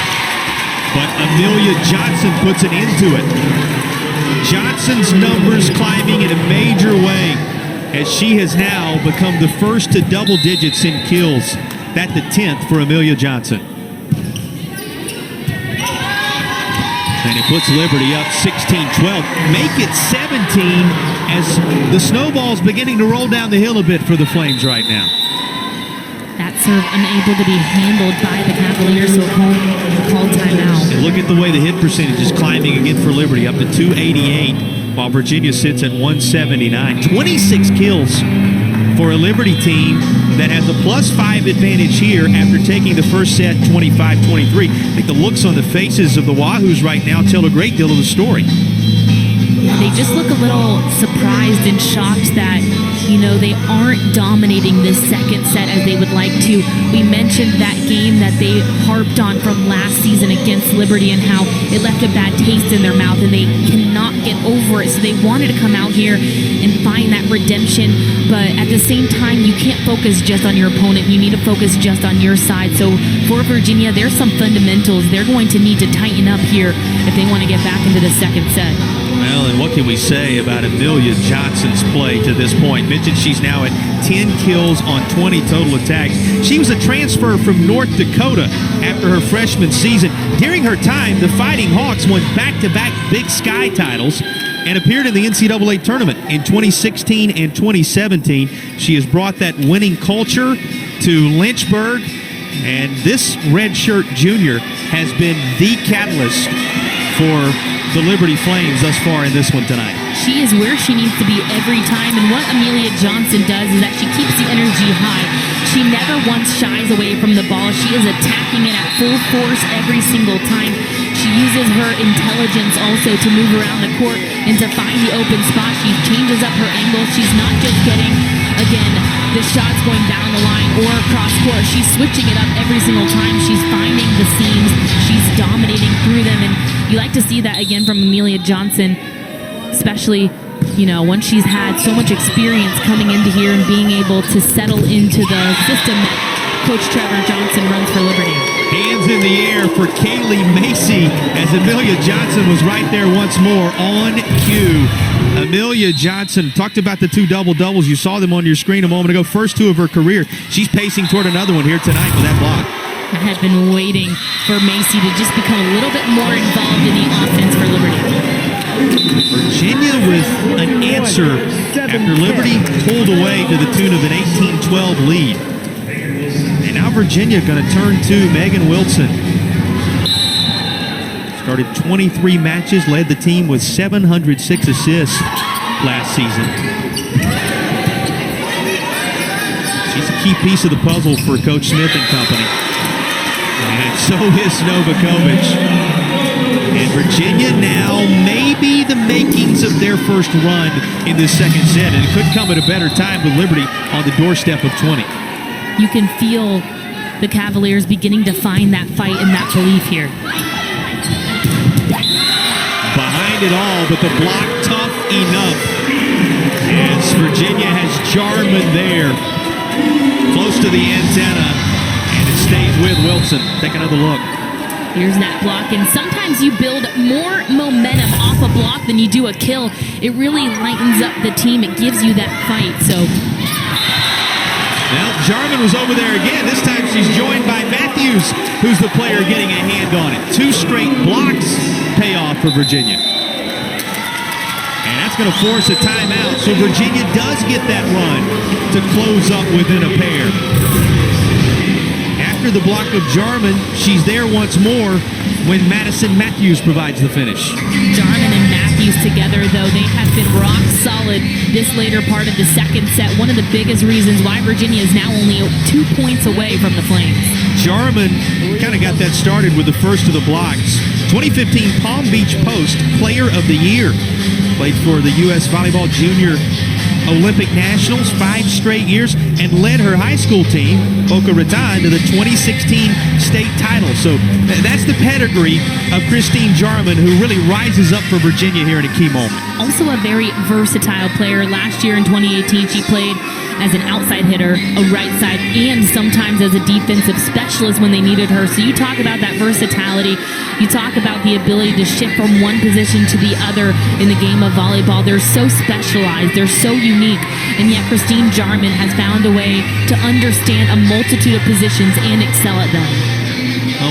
but Amelia Johnson puts an end to it. Johnson's numbers climbing in a major way, as she has now become the first to double digits in kills. That's the 10th for Amelia Johnson. And it puts Liberty up 16-12. Make it 17 as the snowball's beginning to roll down the hill a bit for the Flames right now. That serve unable to be handled by the Cavaliers, so called timeout. And look at the way the hit percentage is climbing again for Liberty, up to 288. While Virginia sits at 179. 26 kills for a Liberty team that has a +5 advantage here after taking the first set 25-23. I think the looks on the faces of the Wahoos right now tell a great deal of the story. They just look a little surprised and shocked that, they aren't dominating this second set as they would like to. We mentioned that game that they harped on from last season against Liberty and how it left a bad taste in their mouth, and they cannot get over it. So they wanted to come out here and find that redemption. But at the same time, you can't focus just on your opponent. You need to focus just on your side. So for Virginia, there's some fundamentals they're going to need to tighten up here if they want to get back into the second set. Well, and what can we say about Amelia Johnson's play to this point? Mentioned she's now at 10 kills on 20 total attacks. She was a transfer from North Dakota after her freshman season. During her time, the Fighting Hawks won back-to-back Big Sky titles and appeared in the NCAA tournament in 2016 and 2017. She has brought that winning culture to Lynchburg, and this redshirt junior has been the catalyst for the Liberty Flames thus far in this one tonight. She is where she needs to be every time, and what Amelia Johnson does is that she keeps the energy high. She never once shies away from the ball. She is attacking it at full force every single time. She uses her intelligence also to move around the court and to find the open spot. She changes up her angle. She's not just getting, again, the shots going down the line or across court. She's switching it up every single time. She's finding the seams. She's dominating through them, and you like to see that again from Amelia Johnson, especially, once she's had so much experience coming into here and being able to settle into the system that Coach Trevor Johnson runs for Liberty. Hands in the air for Kaylee Macy as Amelia Johnson was right there once more on cue. Amelia Johnson, talked about the two double-doubles. You saw them on your screen a moment ago. First two of her career. She's pacing toward another one here tonight with that block. I had been waiting for Macy to just become a little bit more involved in the offense for Liberty. Virginia with an answer after Liberty pulled away to the tune of an 18-12 lead. And now Virginia going to turn to Megan Wilson. Started 23 matches, led the team with 706 assists last season. She's a key piece of the puzzle for Coach Smith and company. And so is Novakovic. And Virginia now maybe the makings of their first run in this second set. And it could come at a better time with Liberty on the doorstep of 20. You can feel the Cavaliers beginning to find that fight and that belief here. Behind it all, but the block tough enough. As Virginia has Jarman there, close to the antenna, and it stays with Wilson. Take another look. Here's that block, and sometimes you build more momentum off a block than you do a kill. It really lightens up the team. It gives you that fight, so... Well, Jarman was over there again. This time she's joined by Matthews, who's the player getting a hand on it. 2 straight blocks pay off for Virginia. And that's going to force a timeout. So Virginia does get that run to close up within a pair. After the block of Jarman, she's there once more when Madison Matthews provides the finish. Jarman and Matthews together, though, they have been rock solid this later part of the second set. One of the biggest reasons why Virginia is now only 2 points away from the Flames. Jarman kind of got that started with the first of the blocks. 2015 Palm Beach Post Player of the Year. Played for the U.S. Volleyball Junior Olympic Nationals 5 straight years and led her high school team, Boca Raton, to the 2016 state title. So that's the pedigree of Christine Jarman, who really rises up for Virginia here in a key moment. Also a very versatile player. Last year in 2018, she played as an outside hitter, a right side, and sometimes as a defensive specialist when they needed her. So you talk about that versatility. You talk about the ability to shift from one position to the other in the game of volleyball. They're so specialized. They're so unique. And yet Christine Jarman has found a way to understand a multitude of positions and excel at them.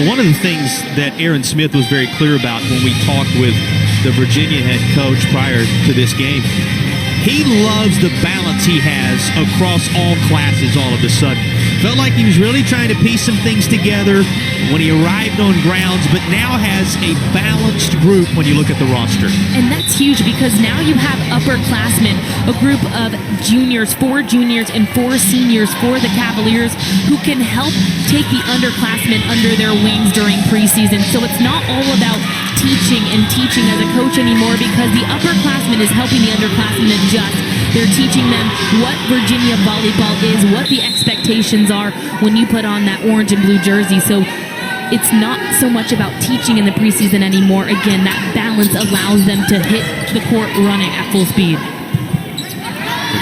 One of the things that Aaron Smith was very clear about when we talked with the Virginia head coach prior to this game, he loves the balance he has across all classes all of a sudden. Felt like he was really trying to piece some things together when he arrived on grounds, but now has a balanced group when you look at the roster. And that's huge because now you have upperclassmen, a group of juniors, 4 juniors and 4 seniors for the Cavaliers who can help take the underclassmen under their wings during preseason. So it's not all about teaching as a coach anymore because the upperclassman is helping the underclassmen adjust. They're teaching them what Virginia volleyball is, what the expectations are when you put on that orange and blue jersey. So it's not so much about teaching in the preseason anymore. Again, that balance allows them to hit the court running at full speed.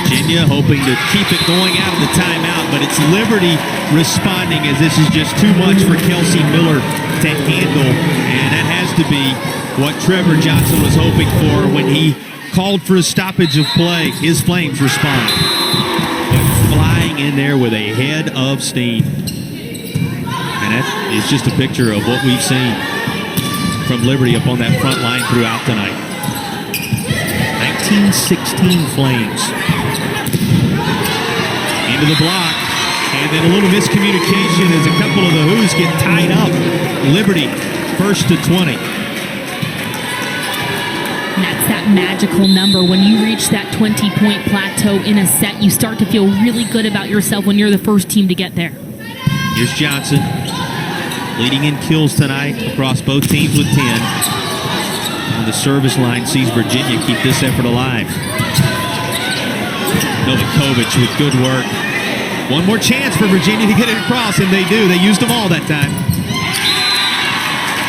Virginia hoping to keep it going out of the timeout, but it's Liberty responding as this is just too much for Kelsey Miller to handle. And that has to be what Trevor Johnson was hoping for when he called for a stoppage of play. His Flames respond. But flying in there with a head of steam. And that is just a picture of what we've seen from Liberty up on that front line throughout tonight. 1916 Flames. Into the block. And then a little miscommunication as a couple of the Who's get tied up. Liberty first to 20. And that's that magical number. When you reach that 20-point plateau in a set, you start to feel really good about yourself when you're the first team to get there. Here's Johnson. Leading in kills tonight across both teams with 10. On the service line sees Virginia keep this effort alive. Novakovic with good work. One more chance for Virginia to get it across, and they do. They used them all that time.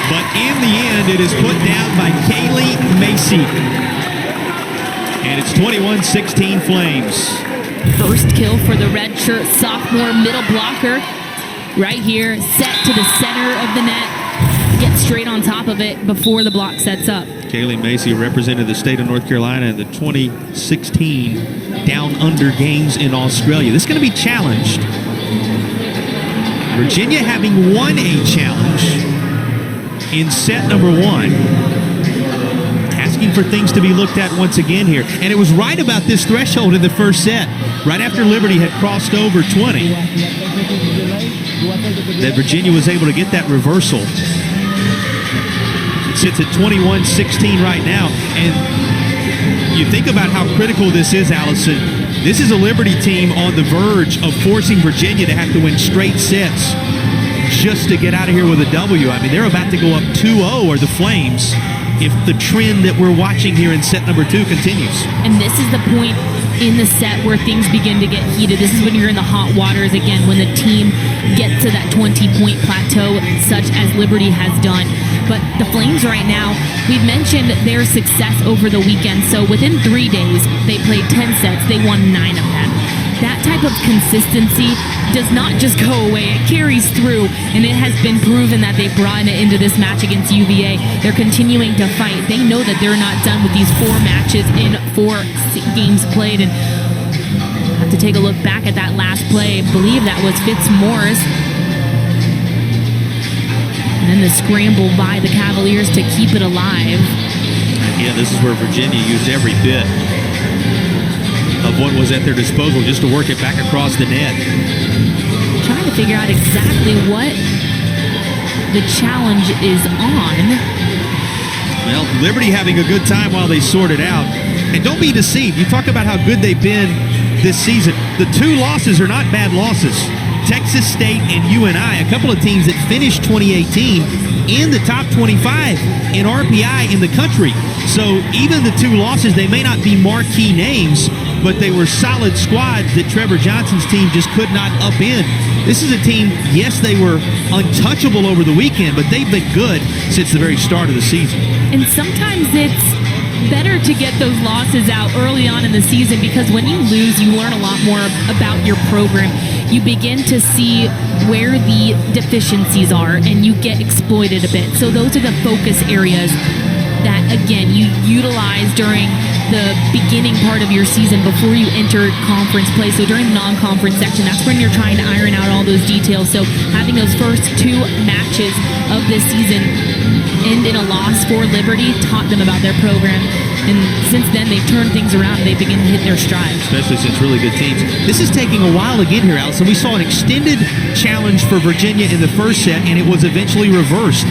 But in the end, it is put down by Kaylee Macy. And it's 21-16 Flames. First kill for the redshirt sophomore middle blocker. Right here, set to the center of the net. Get straight on top of it before the block sets up. Kaylee Macy represented the state of North Carolina in the 2016 Down Under Games in Australia. This is going to be challenged. Virginia having won a challenge in set number 1. Asking for things to be looked at once again here. And it was right about this threshold in the first set, right after Liberty had crossed over 20, that Virginia was able to get that reversal. It sits at 21-16 right now. And you think about how critical this is, Allison. This is a Liberty team on the verge of forcing Virginia to have to win straight sets just to get out of here with a W. I mean, they're about to go up 2-0, or the Flames, if the trend that we're watching here in set number 2 continues. And this is the point in the set where things begin to get heated. This is when you're in the hot waters again, when the team gets to that 20-point plateau, such as Liberty has done. But the Flames right now, we've mentioned their success over the weekend. So within 3 days, they played 10 sets. They won 9 of them. That type of consistency does not just go away. It carries through, and it has been proven that they brought it into this match against UVA. They're continuing to fight. They know that they're not done with these 4 matches in 4 games played. And I have to take a look back at that last play. I believe that was Fitzmaurice. And then the scramble by the Cavaliers to keep it alive. Yeah, this is where Virginia used every bit of what was at their disposal just to work it back across the net. Trying to figure out exactly what the challenge is on. Well, Liberty having a good time while they sort it out. And don't be deceived. You talk about how good they've been this season. The 2 losses are not bad losses. Texas State and UNI, a couple of teams that finished 2018 in the top 25 in RPI in the country. So even the 2 losses, they may not be marquee names, but they were solid squads that Trevor Johnson's team just could not upend. This is a team, yes, they were untouchable over the weekend, but they've been good since the very start of the season. And sometimes it's better to get those losses out early on in the season, because when you lose, you learn a lot more about your program. You begin to see where the deficiencies are, and you get exploited a bit. So those are the focus areas that, again, you utilize during the beginning part of your season before you enter conference play. So during the non-conference section, that's when you're trying to iron out all those details. So having those first 2 matches of this season end in a loss for Liberty taught them about their program. And since then, they've turned things around and they begin to hit their stride. Especially since really good teams. This is taking a while to get here, Allison. We saw an extended challenge for Virginia in the first set, and it was eventually reversed.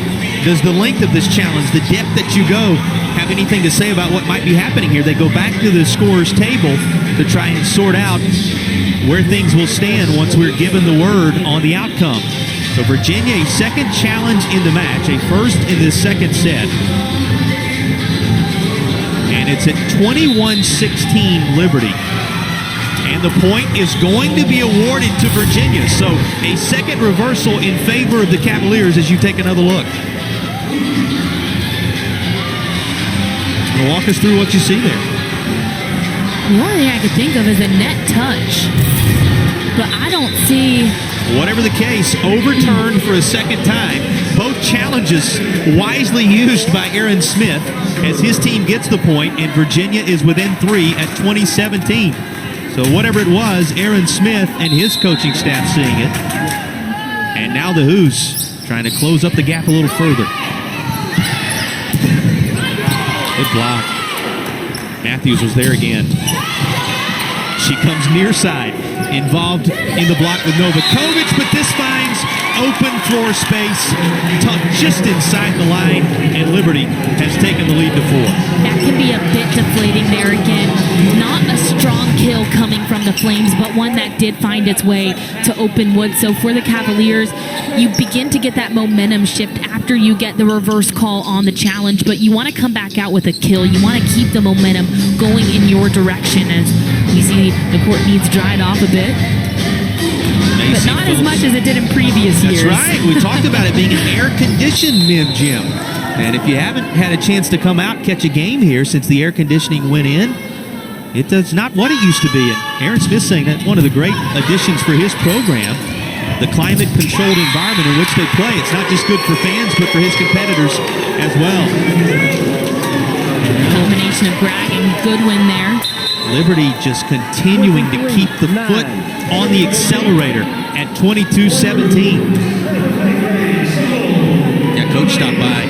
Does the length of this challenge, the depth that you go, have anything to say about what might be happening here? They go back to the scorer's table to try and sort out where things will stand once we're given the word on the outcome. So Virginia, a second challenge in the match, a first in this second set. And it's at 21-16 Liberty. And the point is going to be awarded to Virginia. So a second reversal in favor of the Cavaliers as you take another look. So walk us through what you see there. The only thing I could think of is a net touch. But I don't see... Whatever the case, overturned for a second time. Both challenges wisely used by Aaron Smith as his team gets the point, and Virginia is within 3 at 20-17. So whatever it was, Aaron Smith and his coaching staff seeing it. And now the Hoos trying to close up the gap a little further. Good block. Matthews was there again. She comes near side, involved in the block with Novakovic, but this finds open floor space just inside the line, and Liberty has taken the lead to 4. That can be a bit deflating there again. Not a strong kill coming from the Flames, but one that did find its way to open wood. So for the Cavaliers, you begin to get that momentum shift after you get the reverse call on the challenge, but you want to come back out with a kill. You want to keep the momentum going in your direction as we see the court needs dried off a bit. But not as much as it did in previous years. That's right. We talked about it being an air-conditioned men gym. And if you haven't had a chance to come out and catch a game here since the air conditioning went in, it's not what it used to be. And Aaron Smith saying that's one of the great additions for his program, the climate-controlled environment in which they play. It's not just good for fans, but for his competitors as well. Combination of Bragg and Goodwin there. Liberty just continuing to keep the foot on the accelerator at 22-17. Yeah, Coach stopped by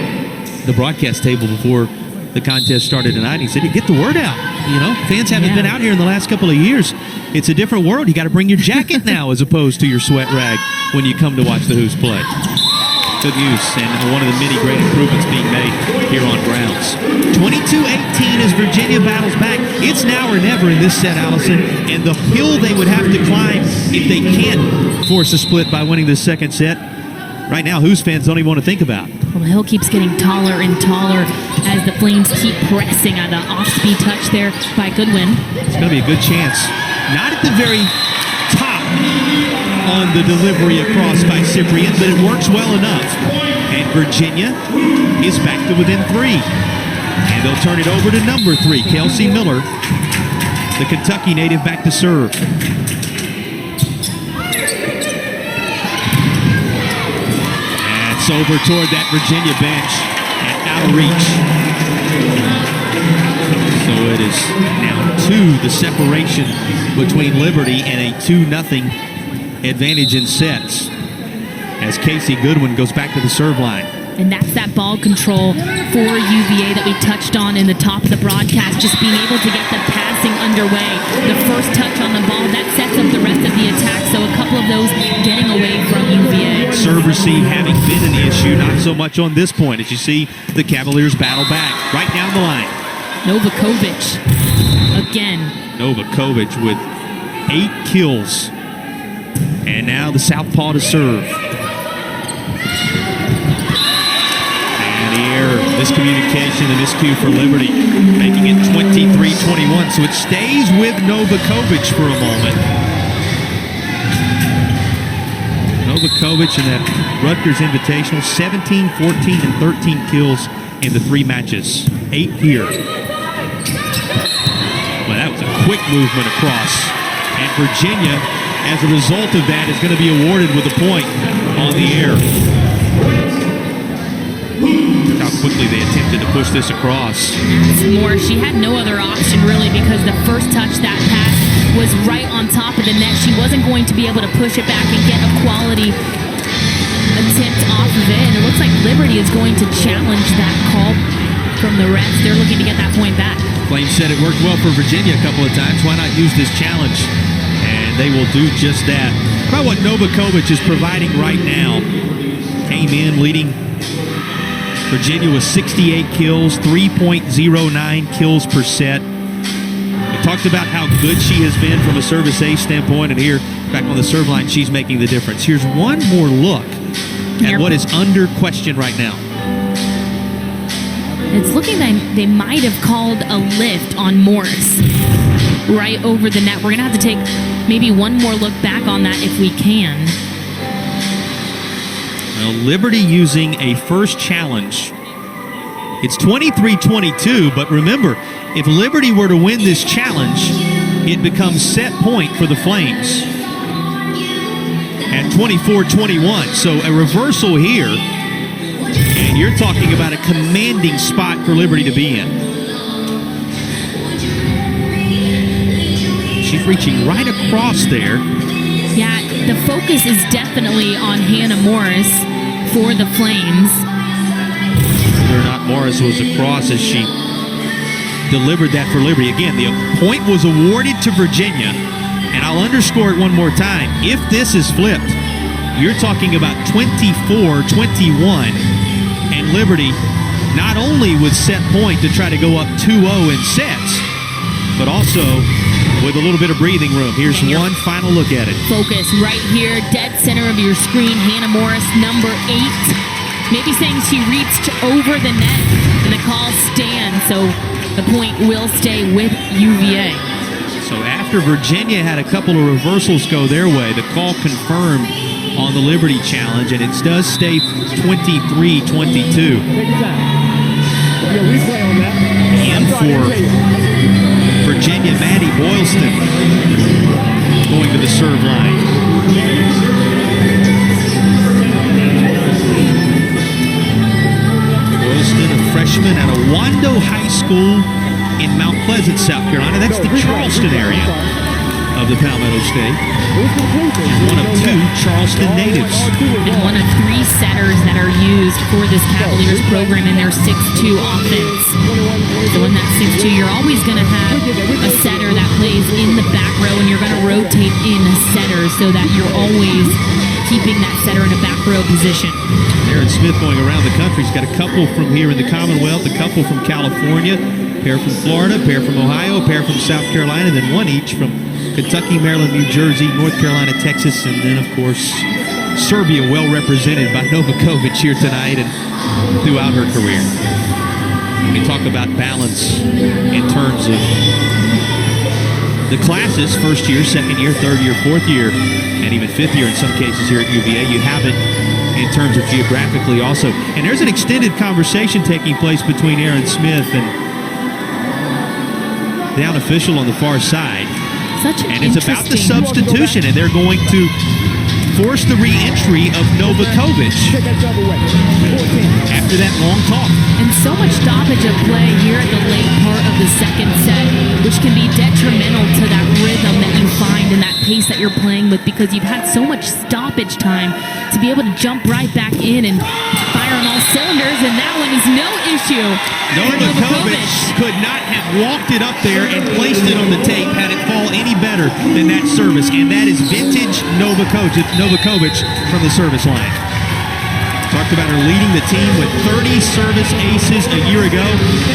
the broadcast table before the contest started tonight. He said, get the word out. You know, fans haven't been out here in the last couple of years. It's a different world. You got to bring your jacket now as opposed to your sweat rag when you come to watch the Hoos play. Good news, and one of the many great improvements being made here on grounds. 22-18 as Virginia battles back. It's now or never in this set, Allison, and the hill they would have to climb if they can't force a split by winning the second set. Right now, Hoos fans don't even want to think about. Well, the hill keeps getting taller and taller as the Flames keep pressing on the off-speed touch there by Goodwin. It's going to be a good chance. Not at the very top on the delivery across by Cyprian, but it works well enough. And Virginia is back to within 3. And they'll turn it over to number 3, Kelsey Miller, the Kentucky native, back to serve. That's over toward that Virginia bench and out of reach. So it is now 2, the separation between Liberty and a 2-0 advantage in sets as Casey Goodwin goes back to the serve line. And that's that ball control for UVA that we touched on in the top of the broadcast, just being able to get the passing underway. The first touch on the ball, that sets up the rest of the attack, so a couple of those getting away from UVA. Serve receive having been an issue, not so much on this point as you see the Cavaliers battle back right down the line. Novakovic again. Novakovic with 8 kills. And now the southpaw to serve. And the error, miscommunication, and miscue for Liberty, making it 23-21. So it stays with Novakovic for a moment. Novakovic in that Rutgers Invitational, 17, 14, and 13 kills in the 3 matches. 8 here. Well, that was a quick movement across. And Virginia, as a result of that, is going to be awarded with a point on the air. Look how quickly they attempted to push this across. More, she had no other option really, because the first touch, that pass was right on top of the net. She wasn't going to be able to push it back and get a quality attempt off of it. And it looks like Liberty is going to challenge that call from the refs. They're looking to get that point back. Flames said it worked well for Virginia a couple of times. Why not use this challenge? And they will do just that. About what Novakovic is providing right now. Came in leading Virginia with 68 kills, 3.09 kills per set. We talked about how good she has been from a service ace standpoint, and here, back on the serve line, she's making the difference. Here's one more look at what is under question right now. It's looking like they might have called a lift on Morris right over the net. We're going to have to take maybe one more look back on that if we can. Well, Liberty using a first challenge It's 23-22, but remember, if Liberty were to win this challenge, it becomes set point for the Flames at 24-21. So a reversal here, and you're talking about a commanding spot for Liberty to be in. She's reaching right across there. Yeah, the focus is definitely on Hannah Morris for the Flames. Whether or not Morris was across as she delivered that for Liberty. Again, the point was awarded to Virginia, and I'll underscore it one more time. If this is flipped, you're talking about 24-21, and Liberty not only with set point to try to go up 2-0 in sets, but also with a little bit of breathing room. Here's one final look at it. Focus right here, dead center of your screen. Hannah Morris, number 8. Maybe saying she reached over the net, and the call stands, so the point will stay with UVA. So after Virginia had a couple of reversals go their way, the call confirmed on the Liberty challenge, and it does stay 23-22. And for Virginia, Maddie Boylston going to the serve line. Boylston, a freshman at Owando High School in Mount Pleasant, South Carolina. That's the Charleston area of the Palmetto State. And one of 2 Charleston natives. And one of 3 setters that are used for this Cavaliers program in their 6-2 offense. So in that 6-2, you're always going to have a setter that plays in the back row, and you're going to rotate in setters so that you're always keeping that setter in a back row position. Aaron Smith going around the country. He's got a couple from here in the Commonwealth, a couple from California, a pair from Florida, a pair from Ohio, a pair from South Carolina, and then one each from Kentucky, Maryland, New Jersey, North Carolina, Texas, and then, of course, Serbia, well represented by Novakovic here tonight and throughout her career. We talk about balance in terms of the classes, first year, second year, third year, fourth year, and even fifth year in some cases here at UVA. You have it in terms of geographically also. And there's an extended conversation taking place between Aaron Smith and the unofficial on the far side. And it's about the substitution, and they're going to force the re-entry of Novakovic after that long talk. And so much stoppage of play here at the late part of the second set, which can be detrimental to that rhythm that you find and that pace that you're playing with, because you've had so much stoppage time to be able to jump right back in and fire on all cylinders, and that one is no issue. Novakovic could not have walked it up there and placed it on the tape had it fall any better than that service, and that is vintage Novakovic from the service line. Talked about her leading the team with 30 service aces a year ago.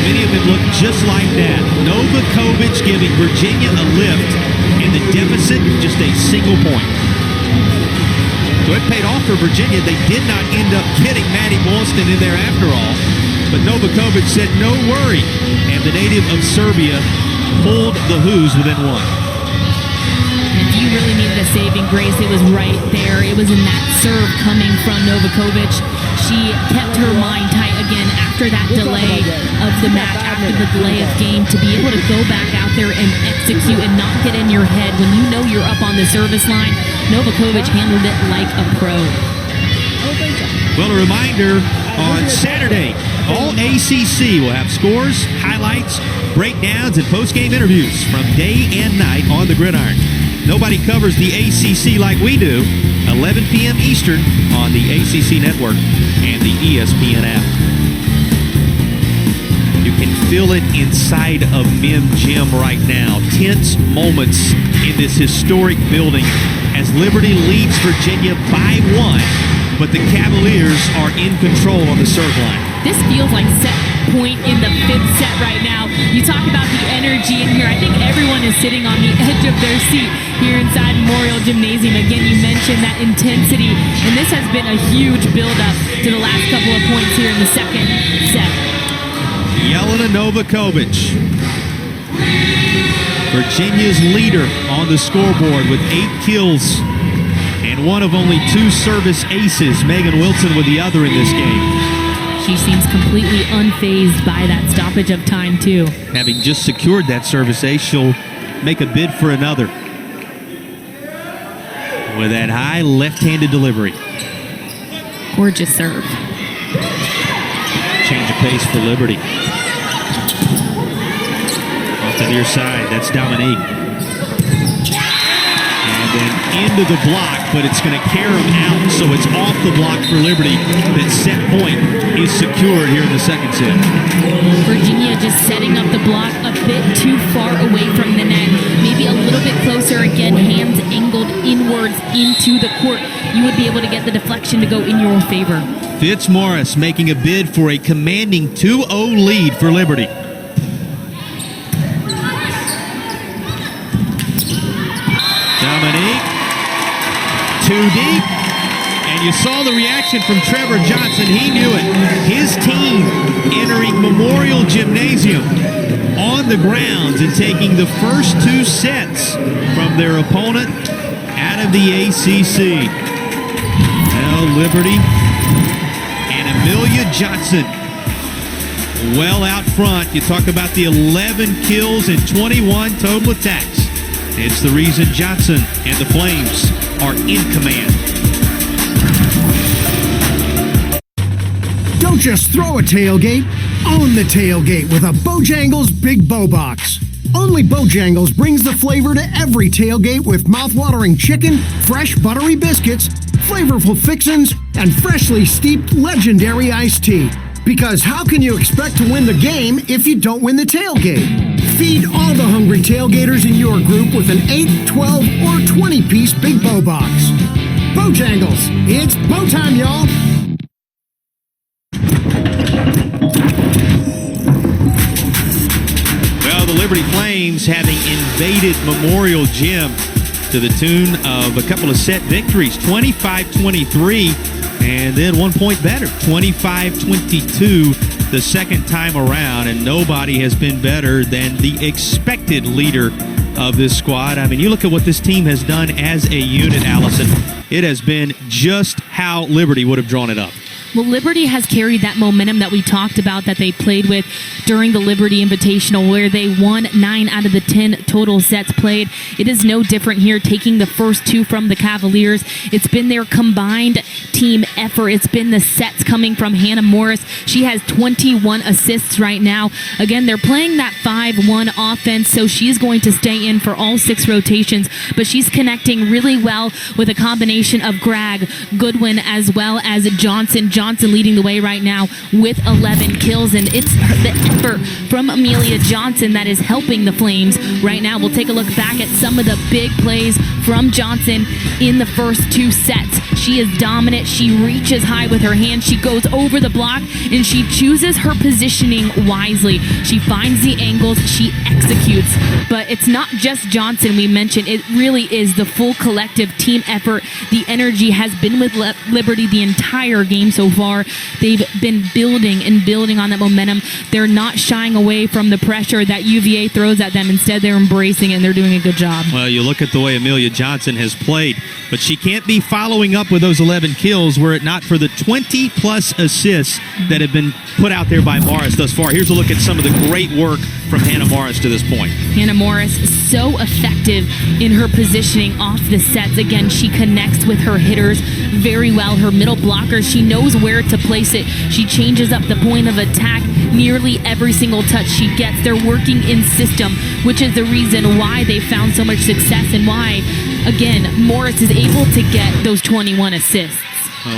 Many of them look just like that. Novakovic giving Virginia a lift in the deficit, just a single point. So it paid off for Virginia. They did not end up getting Maddie Boylston in there after all. But Novakovic said no worry. And the native of Serbia pulled the Who's within 1. If you really needed a saving grace, it was right there. It was in that serve coming from Novakovic. She kept her mind tight again after that delay of the match, after the delay of game, to be able to go back out there and execute and not get in your head. When you know you're up on the service line, Novakovic handled it like a pro. Well, a reminder, on Saturday, all ACC will have scores, highlights, breakdowns, and post-game interviews from day and night on the gridiron. Nobody covers the ACC like we do. 11 p.m. Eastern on the ACC Network and the ESPN app. You can feel it inside of Mim Gym right now. Tense moments in this historic building as Liberty leads Virginia by 1, but the Cavaliers are in control on the serve line. This feels like set point in the 5th set right now. You talk about the energy in here. I think everyone is sitting on the edge of their seat here inside Memorial Gymnasium. Again, you mentioned that intensity, and this has been a huge build-up to the last couple of points here in the second set. Jelena Novakovic, Virginia's leader on the scoreboard with 8 kills and one of only 2 service aces. Megan Wilson with the other in this game. She seems completely unfazed by that stoppage of time, too. Having just secured that service ace, she'll make a bid for another. With that high left-handed delivery. Gorgeous serve. Change of pace for Liberty. Off the near side, that's Dominique. And then into the block, but it's going to carry him out, so it's off the block for Liberty. That set point is secured here in the second set. Virginia just setting up the block a bit too far away from the net. Maybe a little bit closer again, hands angled inwards into the court. You would be able to get the deflection to go in your favor. Fitzmaurice making a bid for a commanding 2-0 lead for Liberty. Dominique, too deep. And you saw the reaction from Trevor Johnson. He knew it. His team entering Memorial Gymnasium on the grounds and taking the first two sets from their opponent out of the ACC. Now Liberty and Amelia Johnson well out front. You talk about the 11 kills and 21 total attacks. It's the reason Johnson and the Flames are in command. Don't just throw a tailgate, own the tailgate with a Bojangles Big Bow Box. Only Bojangles brings the flavor to every tailgate with mouth-watering chicken, fresh buttery biscuits, flavorful fixins, and freshly steeped legendary iced tea. Because how can you expect to win the game if you don't win the tailgate? Feed all the hungry tailgaters in your group with an 8, 12, or 20-piece Big Bow Box. Bojangles, it's bow time, y'all! Well, the Liberty Flames having invaded Memorial Gym to the tune of a couple of set victories, 25-23, and then 1 point better, 25-22 the second time around, and nobody has been better than the expected leader of this squad. I mean, you look at what this team has done as a unit, Allison. It has been just how Liberty would have drawn it up. Well, Liberty has carried that momentum that we talked about that they played with during the Liberty Invitational, where they won 9 out of the 10 total sets played. It is no different here, taking the first two from the Cavaliers. It's been their combined team effort. It's been the sets coming from Hannah Morris. She has 21 assists right now. Again, they're playing that 5-1 offense, so she's going to stay in for all 6 rotations, but she's connecting really well with a combination of Gragg, Goodwin, as well as Johnson. Johnson leading the way right now with 11 kills, and it's the effort from Amelia Johnson that is helping the Flames right now. We'll take a look back at some of the big plays from Johnson in the first 2 sets. She is dominant. She reaches high with her hand. She goes over the block, and she chooses her positioning wisely. She finds the angles. She executes. But it's not just Johnson we mentioned. It really is the full collective team effort. The energy has been with Liberty the entire game so far. They've been building and building on that momentum. They're not shying away from the pressure that UVA throws at them. Instead, they're embracing it, and they're doing a good job. Well, you look at the way Amelia Johnson has played, but she can't be following up with those 11 kills were it not for the 20-plus assists that have been put out there by Morris thus far. Here's a look at some of the great work from Hannah Morris to this point. Hannah Morris, so effective in her positioning off the sets. Again, she connects with her hitters very well. Her middle blockers, she knows where to place it. She changes up the point of attack nearly every single touch she gets. They're working in system, which is the reason why they found so much success and why, again, Morris is able to get those 21 assists.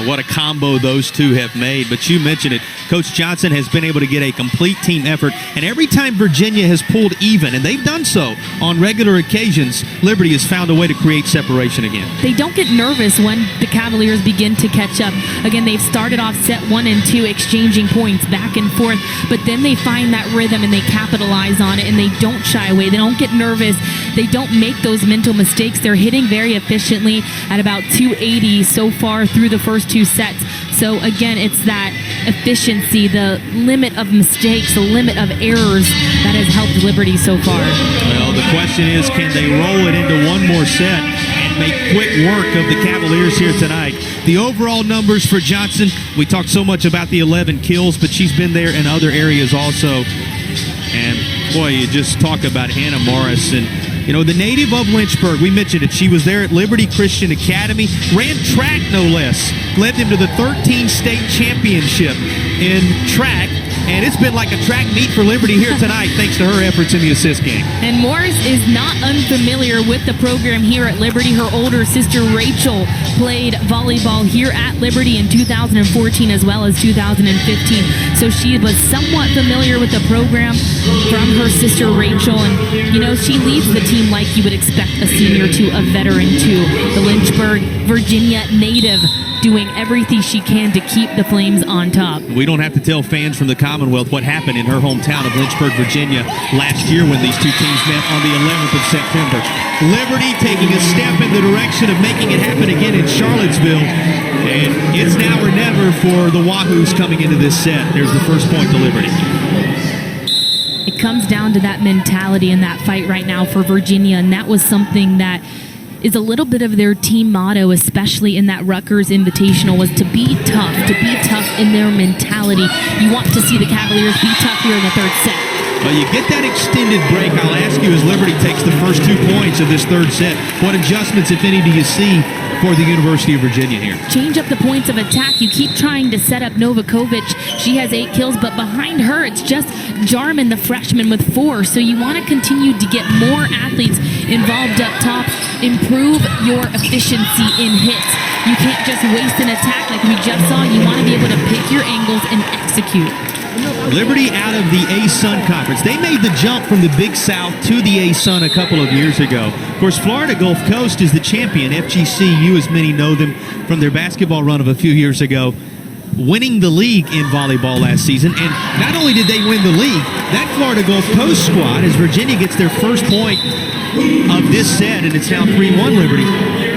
What a combo those two have made. But you mentioned it. Coach Johnson has been able to get a complete team effort. And every time Virginia has pulled even, and they've done so on regular occasions, Liberty has found a way to create separation again. They don't get nervous when the Cavaliers begin to catch up. Again, they've started off set 1 and 2 exchanging points back and forth, but then they find that rhythm and they capitalize on it, and they don't shy away. They don't get nervous. They don't make those mental mistakes. They're hitting very efficiently at about 280 so far through the first 2 sets. So again, it's that efficiency, the limit of mistakes, the limit of errors that has helped Liberty so far. Well, the question is, can they roll it into one more set and make quick work of the Cavaliers here tonight? The overall numbers for Johnson, we talked so much about the 11 kills, but she's been there in other areas also. And, boy, you just talk about Hannah Morris. And, you know, the native of Lynchburg, we mentioned it. She was there at Liberty Christian Academy, ran track no less, led them to the 13-state championship in track. And it's been like a track meet for Liberty here tonight, thanks to her efforts in the assist game. And Morris is not unfamiliar with the program here at Liberty. Her older sister, Rachel, played volleyball here at Liberty in 2014 as well as 2015. So she was somewhat familiar with the program from her sister, Rachel. And, you know, she leads the team like you would expect a senior to, a veteran to. The Lynchburg, Virginia native, doing everything she can to keep the Flames on top. We don't have to tell fans from the Commonwealth what happened in her hometown of Lynchburg, Virginia last year when these two teams met on the 11th of September. Liberty taking a step in the direction of making it happen again in Charlottesville. And it's now or never for the Wahoos coming into this set. There's the first point to Liberty. It comes down to that mentality and that fight right now for Virginia, and that was something that is a little bit of their team motto, especially in that Rutgers Invitational, was to be tough in their mentality. You want to see the Cavaliers be tough here in the third set. Well, you get that extended break. I'll ask you, as Liberty takes the first 2 points of this third set, what adjustments, if any, do you see for the University of Virginia here? Change up the points of attack. You keep trying to set up Novakovic. She has 8 kills, but behind her, it's just Jarman, the freshman, with 4. So you want to continue to get more athletes involved up top, improve your efficiency in hits. You can't just waste an attack like we just saw. You want to be able to pick your angles and execute. Liberty out of the A-Sun Conference. They made the jump from the Big South to the A-Sun a couple of years ago. Of course, Florida Gulf Coast is the champion. FGCU, as many know them from their basketball run of a few years ago, winning the league in volleyball last season. And not only did they win the league, that Florida Gulf Coast squad, as Virginia gets their first point of this set, and it's now 3-1 Liberty,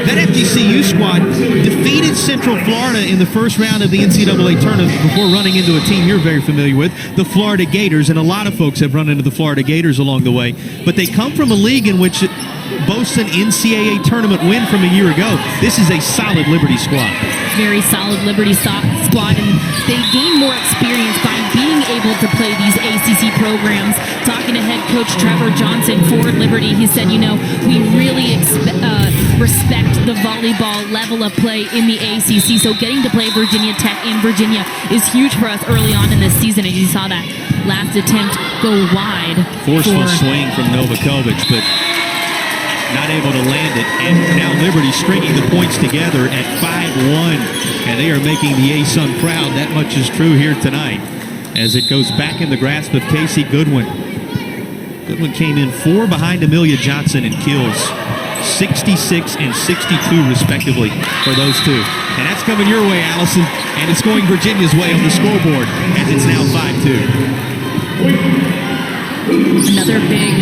that FGCU squad defeated Central Florida in the first round of the NCAA tournament before running into a team you're very familiar with, the Florida Gators, and a lot of folks have run into the Florida Gators along the way. But they come from a league in which boasts an NCAA tournament win from a year ago. This is a solid Liberty squad. Very solid Liberty squad, and they gain more experience by being able to play these ACC programs. Talking to head coach Trevor Johnson for Liberty, he said, you know, we really respect the volleyball level of play in the ACC, so getting to play Virginia Tech in Virginia is huge for us early on in this season, and you saw that last attempt go wide. Forceful swing from Novakovic, but not able to land it. And now Liberty stringing the points together at 5-1, and they are making the A-Sun proud. That much is true here tonight as it goes back in the grasp of Casey Goodwin. Goodwin came in 4 behind Amelia Johnson in kills, 66 and 62 respectively for those two. And that's coming your way, Allison, and it's going Virginia's way on the scoreboard as it's now 5-2. Another big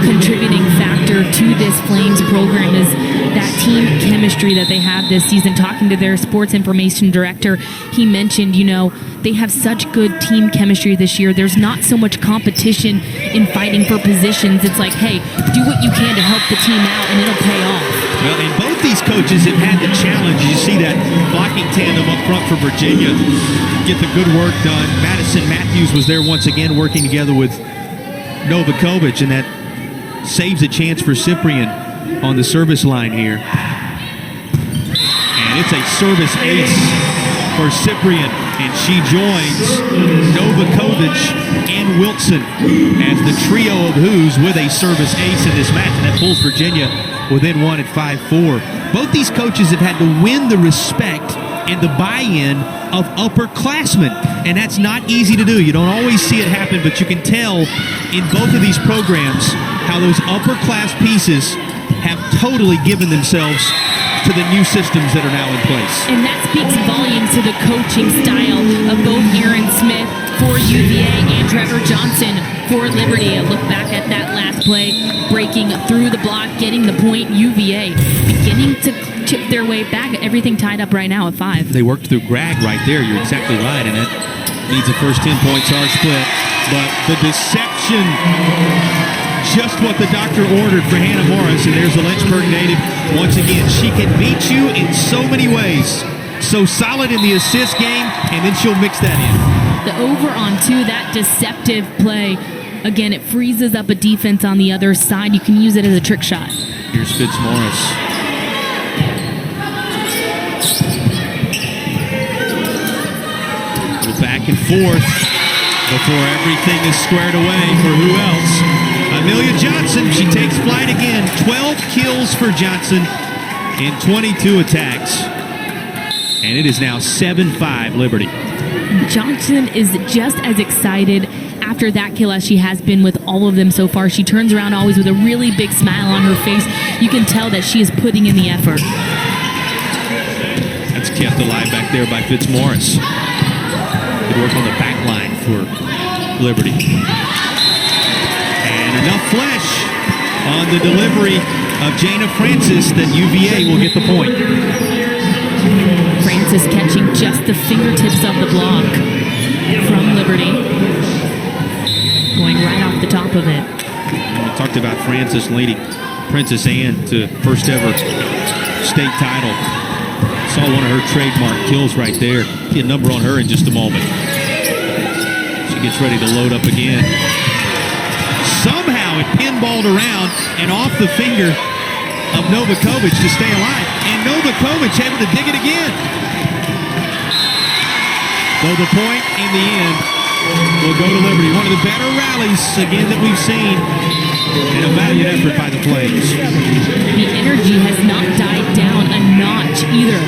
contributing factor to this Flames program is that team chemistry that they have this season. Talking to their sports information director, he mentioned, you know, they have such good team chemistry this year. There's not so much competition in fighting for positions. It's like, hey, do what you can to help the team out, and it'll pay off. Well, and both these coaches have had the challenge. You see that blocking tandem up front for Virginia get the good work done. Madison Matthews was there once again working together with Novakovic, and that saves a chance for Cyprian on the service line here. And it's a service ace for Cyprian, and she joins Novakovic and Wilson as the trio of who's with a service ace in this match, and that pulls Virginia within 1 at 5-4. Both these coaches have had to win the respect and the buy-in of upperclassmen, and that's not easy to do. You don't always see it happen, but you can tell in both of these programs how those upper-class pieces have totally given themselves to the new systems that are now in place. And that speaks volumes to the coaching style of both Aaron Smith for UVA and Trevor Johnson for Liberty. A look back at that last play, breaking through the block, getting the point. UVA beginning to chip their way back. Everything tied up right now at 5. They worked through Greg right there. You're exactly right, and it needs the first 10 points are split. But the deception, just what the doctor ordered for Hannah Morris, and there's the Lynchburg native. Once again, she can beat you in so many ways. so solid in the assist game, and then she'll mix that in. The over on 2, that deceptive play. Again, it freezes up a defense on the other side. You can use it as a trick shot. Here's Fitzmaurice. Go back and forth before everything is squared away for who else? Amelia Johnson. She takes flight again. 12 kills for Johnson in 22 attacks. And it is now 7-5 Liberty. Johnson is just as excited after that kill as she has been with all of them so far. She turns around always with a really big smile on her face. You can tell that she is putting in the effort. That's kept alive back there by Fitzmaurice. Good work on the back line for Liberty. And enough flesh on the delivery of Jana Francis that UVA will get the point. Francis catching just the fingertips of the block from Liberty. Going right off the top of it. We talked about Francis leading Princess Anne to first ever state title. Saw one of her trademark kills right there. See a number on her in just a moment. She gets ready to load up again. Somehow it pinballed around and off the finger of Novakovic to stay alive. And Novakovic able to dig it again. Though the point in the end will go to Liberty. One of the better rallies, again, that we've seen. And a valiant effort by the Flames. The energy has not died down a notch either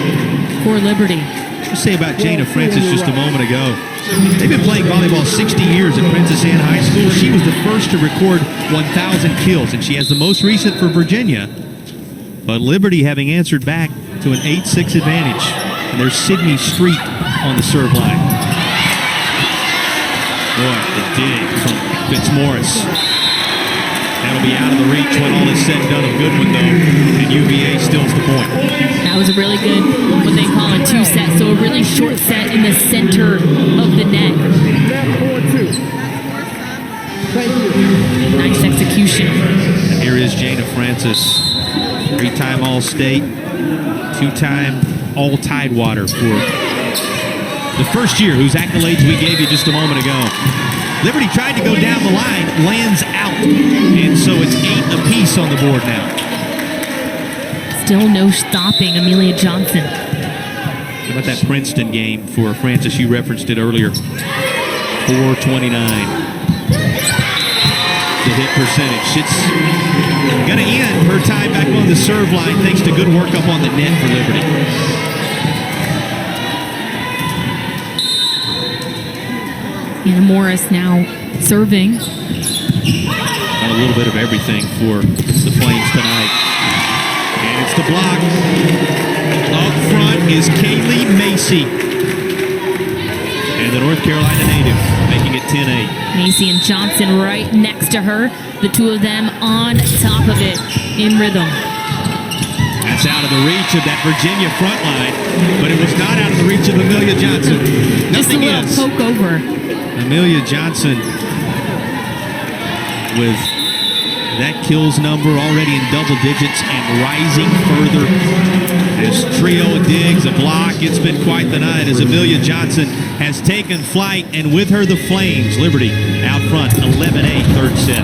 for Liberty. Let's say about Jana Francis just a moment ago. They've been playing volleyball 60 years at Princess Anne High School. She was the first to record 1,000 kills, and she has the most recent for Virginia. But Liberty having answered back to an 8-6 advantage. And there's Sydney Street on the serve line. Boy, the dig from Fitzmaurice. That'll be out of the reach when all is said and done. A good one, though. And UVA steals the point. That was a really good, what they call a 2-set. So a really short set in the center of the net. Nice execution. And here is Jana Francis. 3-time All-State. 2-time All-Tidewater for the first year, whose accolades we gave you just a moment ago. Liberty tried to go down the line, lands out, and so it's 8 apiece on the board now. Still no stopping Amelia Johnson. How about that Princeton game for Francis? You referenced it earlier. 429. The hit percentage. It's going to end her time back on the serve line thanks to good work up on the net for Liberty. Anna Morris now serving. Got a little bit of everything for the Flames tonight. And it's the block. Up front is Kaylee Macy. And the North Carolina native making it 10-8. Macy and Johnson right next to her. The two of them on top of it in rhythm. That's out of the reach of that Virginia front line, but it was not out of the reach of Amelia Johnson. Just a little poke over. Amelia Johnson with that kills number already in double digits and rising further. This trio of digs, a block, it's been quite the night as Amelia Johnson has taken flight, and with her the Flames. Liberty out front, 11-8, third set.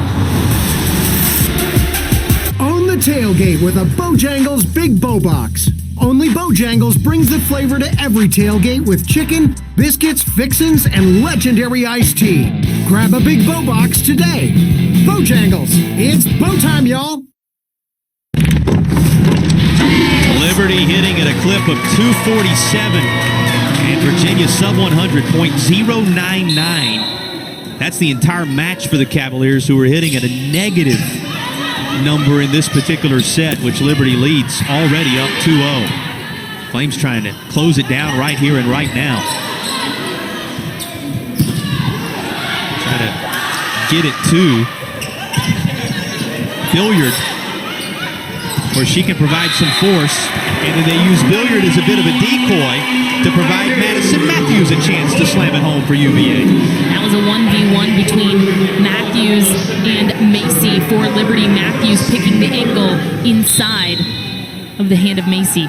Own the tailgate with a Bojangles Big Bow Box. Only Bojangles brings the flavor to every tailgate with chicken, biscuits, fixins, and legendary iced tea. Grab a Big Bow Box today. Bojangles, it's bow time, y'all. Liberty hitting at a clip of 247 and Virginia sub 100.099. That's the entire match for the Cavaliers, who are hitting at a negative number in this particular set, which Liberty leads already up 2-0. Flames trying to close it down right here and right now. Try to get it to Billiard, where she can provide some force, and then they use Billiard as a bit of a decoy to provide Madison Matthews a chance to slam it home for UVA. That was a 1v1 between Matthews and Macy for Liberty. Matthews picking the angle inside of the hand of Macy.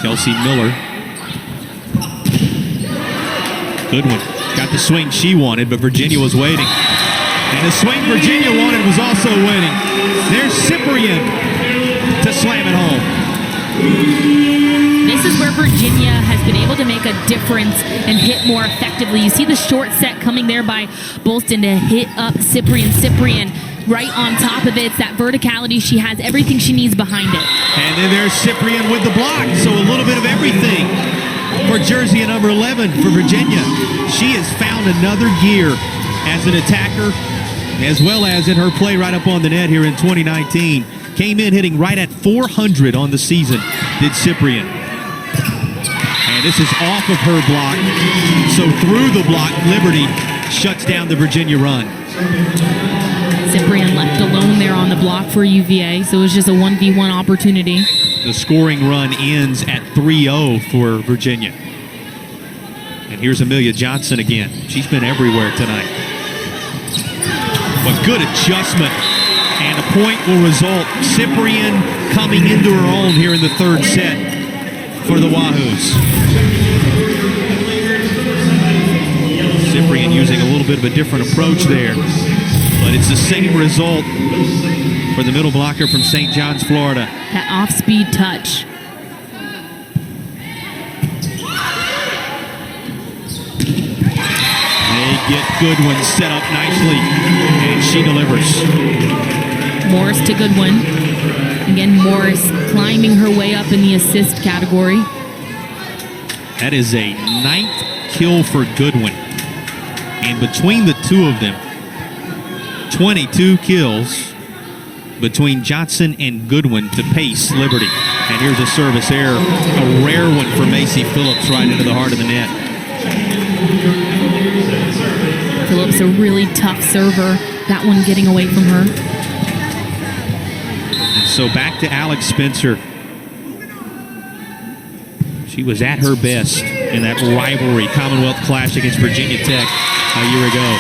Kelsey Miller. Goodwin got the swing she wanted, but Virginia was waiting. And the swing Virginia wanted was also waiting. There's Cyprian to slam it home. This is where Virginia has been able to make a difference and hit more effectively. You see the short set coming there by Bolston to hit up Cyprian. Cyprian right on top of it. It's that verticality. She has everything she needs behind it. And then there's Cyprian with the block. So a little bit of everything for jersey number 11 for Virginia. She has found another gear as an attacker, as well as in her play right up on the net here in 2019. Came in hitting right at 400 on the season, did Cyprian. And this is off of her block. So through the block, Liberty shuts down the Virginia run. Cyprian left alone there on the block for UVA, so it was just a 1v1 opportunity. The scoring run ends at 3-0 for Virginia. And here's Amelia Johnson again. She's been everywhere tonight. But good adjustment, and a point will result. Cyprian coming into her own here in the third set for the Wahoos. Cyprian using a little bit of a different approach there, but it's the same result for the middle blocker from St. John's, Florida. That off-speed touch. They get Goodwin set up nicely, and she delivers. Morris to Goodwin. Again, Morris climbing her way up in the assist category. That is a 9th kill for Goodwin. And between the two of them, 22 kills between Johnson and Goodwin to pace Liberty. And here's a service error, a rare one for Macy Phillips right into the heart of the net. Phillips, a really tough server. That one getting away from her. And so back to Alex Spencer. She was at her best in that rivalry Commonwealth Clash against Virginia Tech a year ago.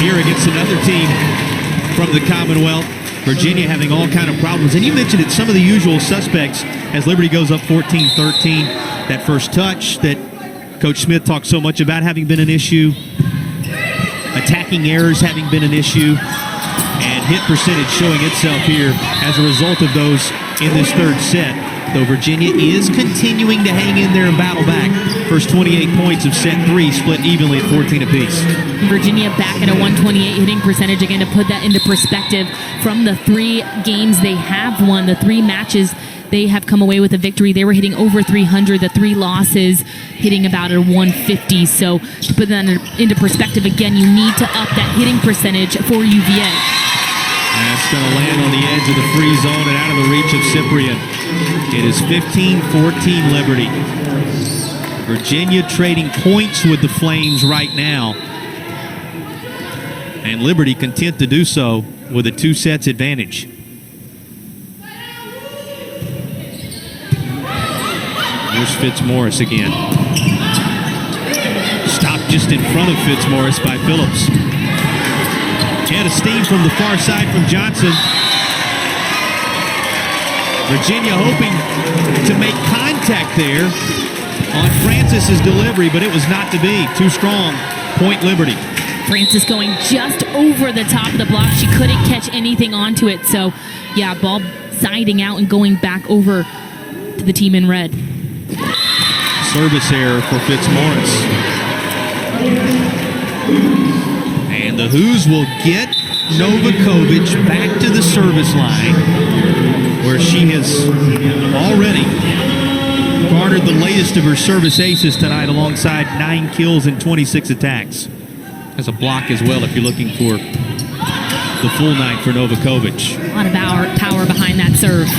Here against another team from the Commonwealth. Virginia having all kind of problems. And you mentioned it, some of the usual suspects as Liberty goes up 14-13. That first touch that Coach Smith talked so much about having been an issue. Attacking errors having been an issue. And hit percentage showing itself here as a result of those in this third set. Though Virginia is continuing to hang in there and battle back. First 28 points of set 3 split evenly at 14 apiece. Virginia back at a 128 hitting percentage. Again, to put that into perspective, from the 3 games they have won, the 3 matches they have come away with a victory. They were hitting over 300. The 3 losses hitting about a 150. So to put that into perspective, again, you need to up that hitting percentage for UVA. That's going to land on the edge of the free zone and out of the reach of Cyprian. It is 15-14 Liberty. Virginia trading points with the Flames right now. And Liberty content to do so with a 2 sets advantage. Here's Fitzmaurice again. Stopped just in front of Fitzmaurice by Phillips. Head of steam from the far side from Johnson. Virginia hoping to make contact there on Francis's delivery, but it was not to be. Too strong. Point Liberty. Francis going just over the top of the block. She couldn't catch anything onto it. So, yeah, ball siding out and going back over to the team in red. Service error for Fitzmaurice. And the Who's will get Novakovic back to the service line, where she has already garnered the latest of her service aces tonight alongside 9 kills and 26 attacks. Has a block as well if you're looking for the full night for Novakovic. A lot of power behind that serve.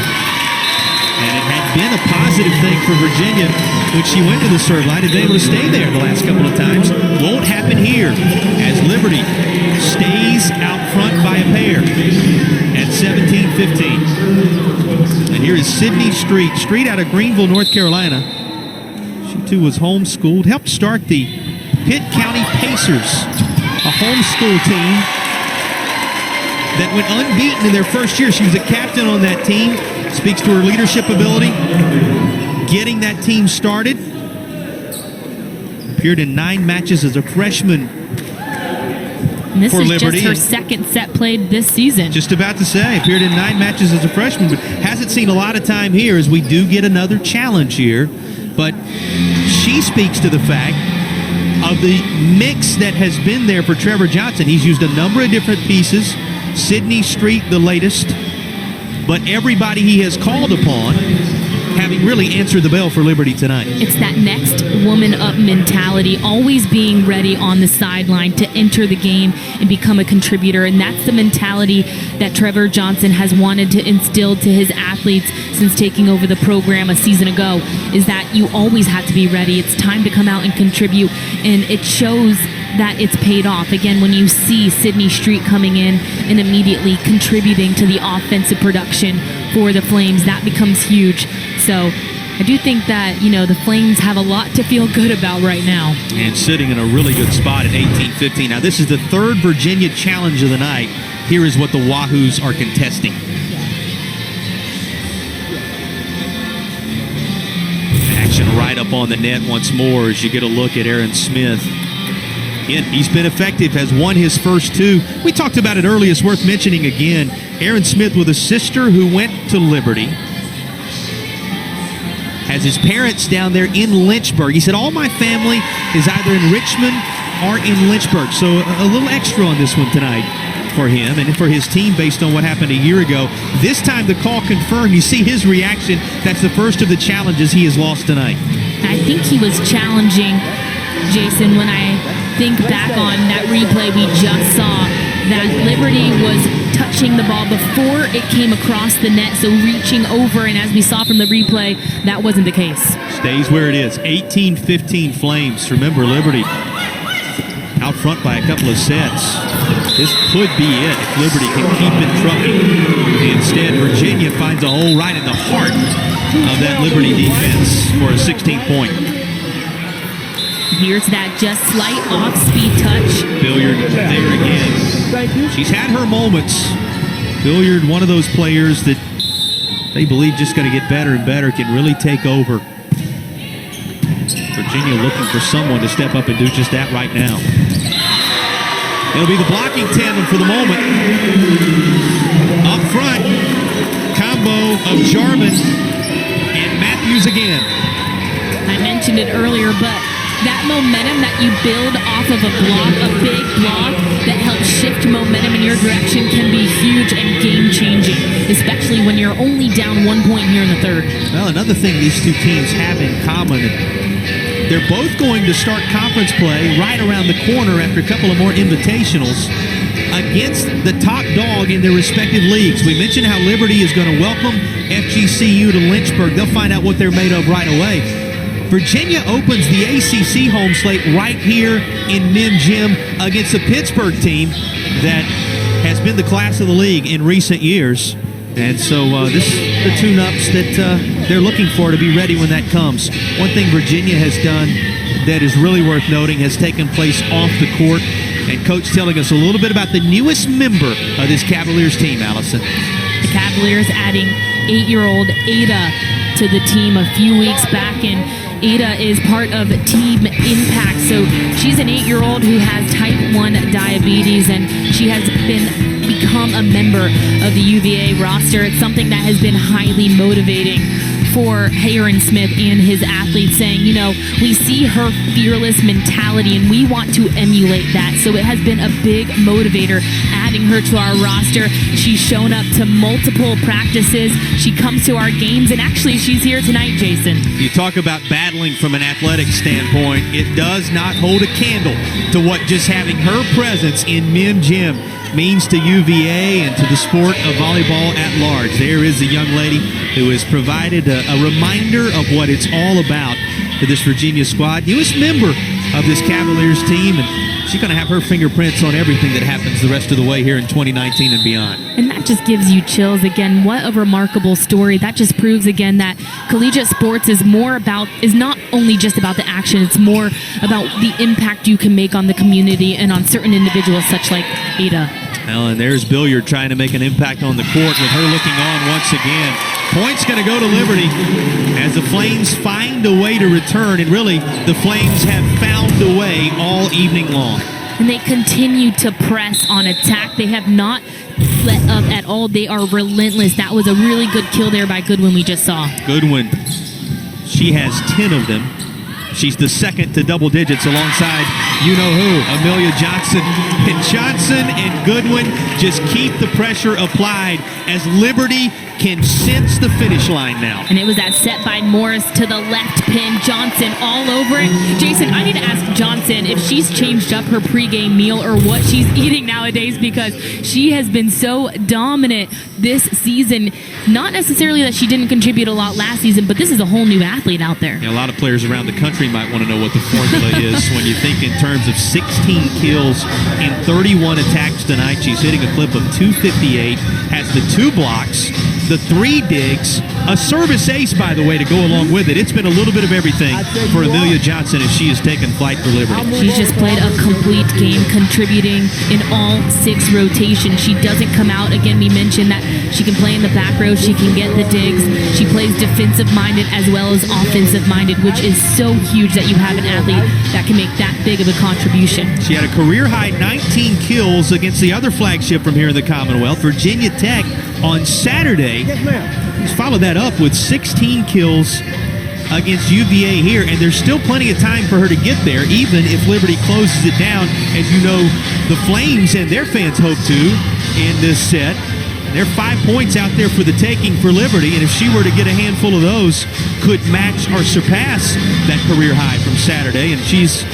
And it had been a positive thing for Virginia when she went to the serve line and been able to stay there the last couple of times. Won't happen here as Liberty stays out front by a pair at 17-15. And here is Sydney Street out of Greenville, North Carolina. She too was homeschooled, helped start the Pitt County Pacers, a homeschool team that went unbeaten in their first year. She was a captain on that team. Speaks to her leadership ability. getting that team started. Appeared in 9 matches as a freshman And this for is Liberty. just her second set played this season. Just about to say, appeared in 9 matches as a freshman, but hasn't seen a lot of time here as we do get another challenge here. But she speaks to the fact of the mix that has been there for Trevor Johnson. He's used a number of different pieces, Sydney Street the latest, but everybody he has called upon having really answered the bell for Liberty tonight. It's that next woman up mentality, always being ready on the sideline to enter the game and become a contributor. And that's the mentality that Trevor Johnson has wanted to instill to his athletes since taking over the program a season ago, is that you always have to be ready. It's time to come out and contribute. And it shows that it's paid off. Again, when you see Sydney Street coming in and immediately contributing to the offensive production for the Flames, that becomes huge. So I do think that, the Flames have a lot to feel good about right now. And sitting in a really good spot at 18-15. Now, this is the 3rd Virginia challenge of the night. Here is what the Wahoos are contesting. Action right up on the net once more as you get a look at Aaron Smith. Again, he's been effective, has won his first 2. We talked about it earlier. It's worth mentioning again. Aaron Smith with a sister who went to Liberty. Has his parents down there in Lynchburg. He said, all my family is either in Richmond or in Lynchburg. So a little extra on this one tonight for him and for his team based on what happened a year ago. This time the call confirmed. You see his reaction. That's the first of the challenges he has lost tonight. I think he was challenging, Jason, when I think back on that replay we just saw, that Liberty was touching the ball before it came across the net, so reaching over, and as we saw from the replay, that wasn't the case. Stays where it is. 18-15 Flames. Remember, Liberty out front by a couple of sets. This could be it if Liberty can keep it trucking. Instead, Virginia finds a hole right in the heart of that Liberty defense for a 16-point. Here's that just slight off-speed touch. Billiard there again. She's had her moments. Billiard, one of those players that they believe just going to get better and better, can really take over. Virginia looking for someone to step up and do just that right now. It'll be the blocking tandem for the moment. Up front, combo of Jarman and Matthews again. I mentioned it earlier, but that momentum that you build off of a block, a big block that helps shift momentum in your direction, can be huge and game-changing, especially when you're only down 1 point here in the 3rd. Well, another thing these two teams have in common, they're both going to start conference play right around the corner after a couple of more invitationals against the top dog in their respective leagues. We mentioned how Liberty is going to welcome FGCU to Lynchburg. They'll find out what they're made of right away. Virginia opens the ACC home slate right here in Mim Gym against a Pittsburgh team that has been the class of the league in recent years. And so this is the tune-ups that they're looking for to be ready when that comes. One thing Virginia has done that is really worth noting has taken place off the court. And Coach telling us a little bit about the newest member of this Cavaliers team, Allison. The Cavaliers adding 8-year-old Ada to the team a few weeks back, and Ada is part of Team Impact. So she's an 8-year-old who has type 1 diabetes, and she has become a member of the UVA roster. It's something that has been highly motivating for Aaron Smith and his athletes, saying, we see her fearless mentality and we want to emulate that. So it has been a big motivator adding her to our roster. She's shown up to multiple practices. She comes to our games, and actually she's here tonight, Jason. You talk about battling from an athletic standpoint. It does not hold a candle to what just having her presence in Mim Gym means to UVA and to the sport of volleyball at large. There is a young lady who has provided a reminder of what it's all about to this Virginia squad. Newest member of this Cavaliers team, and she's going to have her fingerprints on everything that happens the rest of the way here in 2019 and beyond. And that just gives you chills again. What a remarkable story. That just proves again that collegiate sports is not only just about the action, it's more about the impact you can make on the community and on certain individuals such like Ada. Well, and there's Billiard trying to make an impact on the court with her looking on once again. Point's going to go to Liberty as the Flames find a way to return, and really the Flames have found a way all evening long. And they continue to press on attack. They have not let up at all. They are relentless. That was a really good kill there by Goodwin we just saw. Goodwin, she has 10 of them. She's the second to double digits alongside you-know-who, Amelia Johnson. And Johnson and Goodwin just keep the pressure applied as Liberty can sense the finish line now. And it was that set by Morris to the left pin. Johnson all over it. Jason, I need to ask Johnson if she's changed up her pregame meal or what she's eating nowadays, because she has been so dominant this season. Not necessarily that she didn't contribute a lot last season, but this is a whole new athlete out there. Yeah, a lot of players around the country might want to know what the formula is when you think in terms of 16 kills and 31 attacks tonight. She's hitting a clip of 258, has the 2 blocks, the 3 digs, a service ace, by the way, to go along with it. It's been a little bit of everything for Amelia Johnson as she has taken flight for Liberty. She's just played a complete game, contributing in all 6 rotations. She doesn't come out. Again, we mentioned that she can play in the back row. She can get the digs. She plays defensive-minded as well as offensive-minded, which is so huge that you have an athlete that can make that big of a contribution. She had a career-high 19 kills against the other flagship from here in the Commonwealth, Virginia Tech, on Saturday. She's followed that up with 16 kills against UVA here, and there's still plenty of time for her to get there, even if Liberty closes it down, as you know the Flames and their fans hope to in this set. There are 5 points out there for the taking for Liberty, and if she were to get a handful of those, could match or surpass that career high from Saturday. And she's,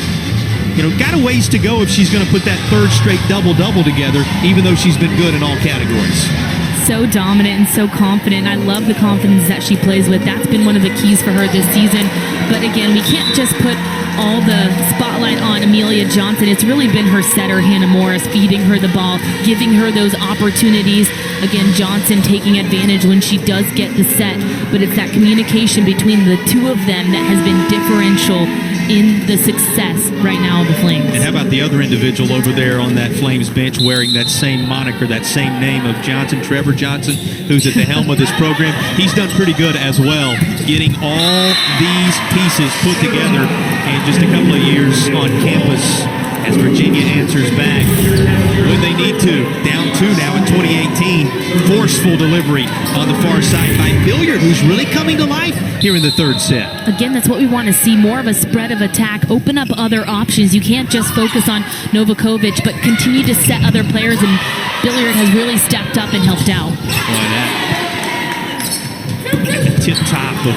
got a ways to go if she's going to put that 3rd straight double-double together, even though she's been good in all categories. So dominant and so confident. I love the confidence that she plays with. That's been one of the keys for her this season. But again, we can't just put all the spotlight on Amelia Johnson. It's really been her setter, Hannah Morris, feeding her the ball, giving her those opportunities. Again, Johnson taking advantage when she does get the set. But it's that communication between the two of them that has been differential in the success right now of the Flames. And how about the other individual over there on that Flames bench wearing that same moniker, that same name of Johnson, Trevor Johnson, who's at the helm of this program? He's done pretty good as well, getting all these pieces put together in just a couple of years on campus as Virginia answers back when they need to. Down 2 now in 2018. Forceful delivery on the far side by Billiard, who's really coming to life here in the 3rd set. Again, that's what we want to see, more of a spread of attack, open up other options. You can't just focus on Novakovic, but continue to set other players, and Billiard has really stepped up and helped out. Boy, that at the tip-top of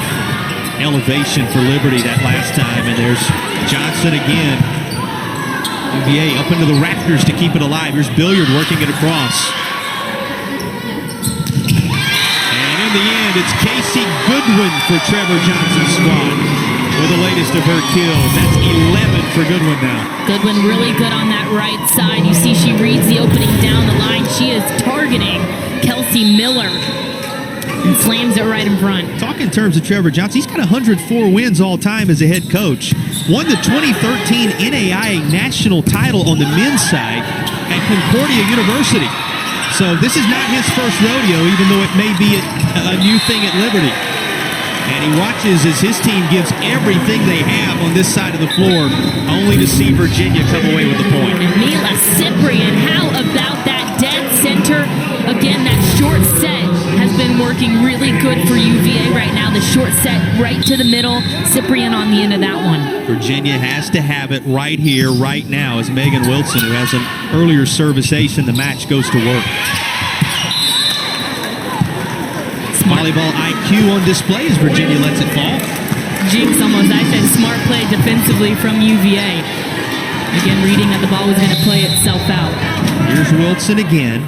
elevation for Liberty that last time, and there's Johnson again. UVA up into the rafters to keep it alive. Here's Billiard working it across. And in the end, it's Casey Goodwin for Trevor Johnson's squad with the latest of her kills. That's 11 for Goodwin now. Goodwin really good on that right side. You see she reads the opening down the line. She is targeting Kelsey Miller and slams it right in front. Talk in terms of Trevor Johnson, he's got 104 wins all time as a head coach. Won the 2013 NAIA national title on the men's side at Concordia University. So this is not his first rodeo, even though it may be a new thing at Liberty. And he watches as his team gives everything they have on this side of the floor, only to see Virginia come away with the point. And Mila Cyprian, how about that dead center? Again, that short set has been working really good for UVA right now. The short set right to the middle. Cyprian on the end of that one. Virginia has to have it right here, right now, as Megan Wilson, who has an earlier service ace in the match, goes to work. Volleyball IQ on display as Virginia lets it fall. Jinx almost. I said smart play defensively from UVA. Again, reading that the ball was going to play itself out. Here's Wilson again.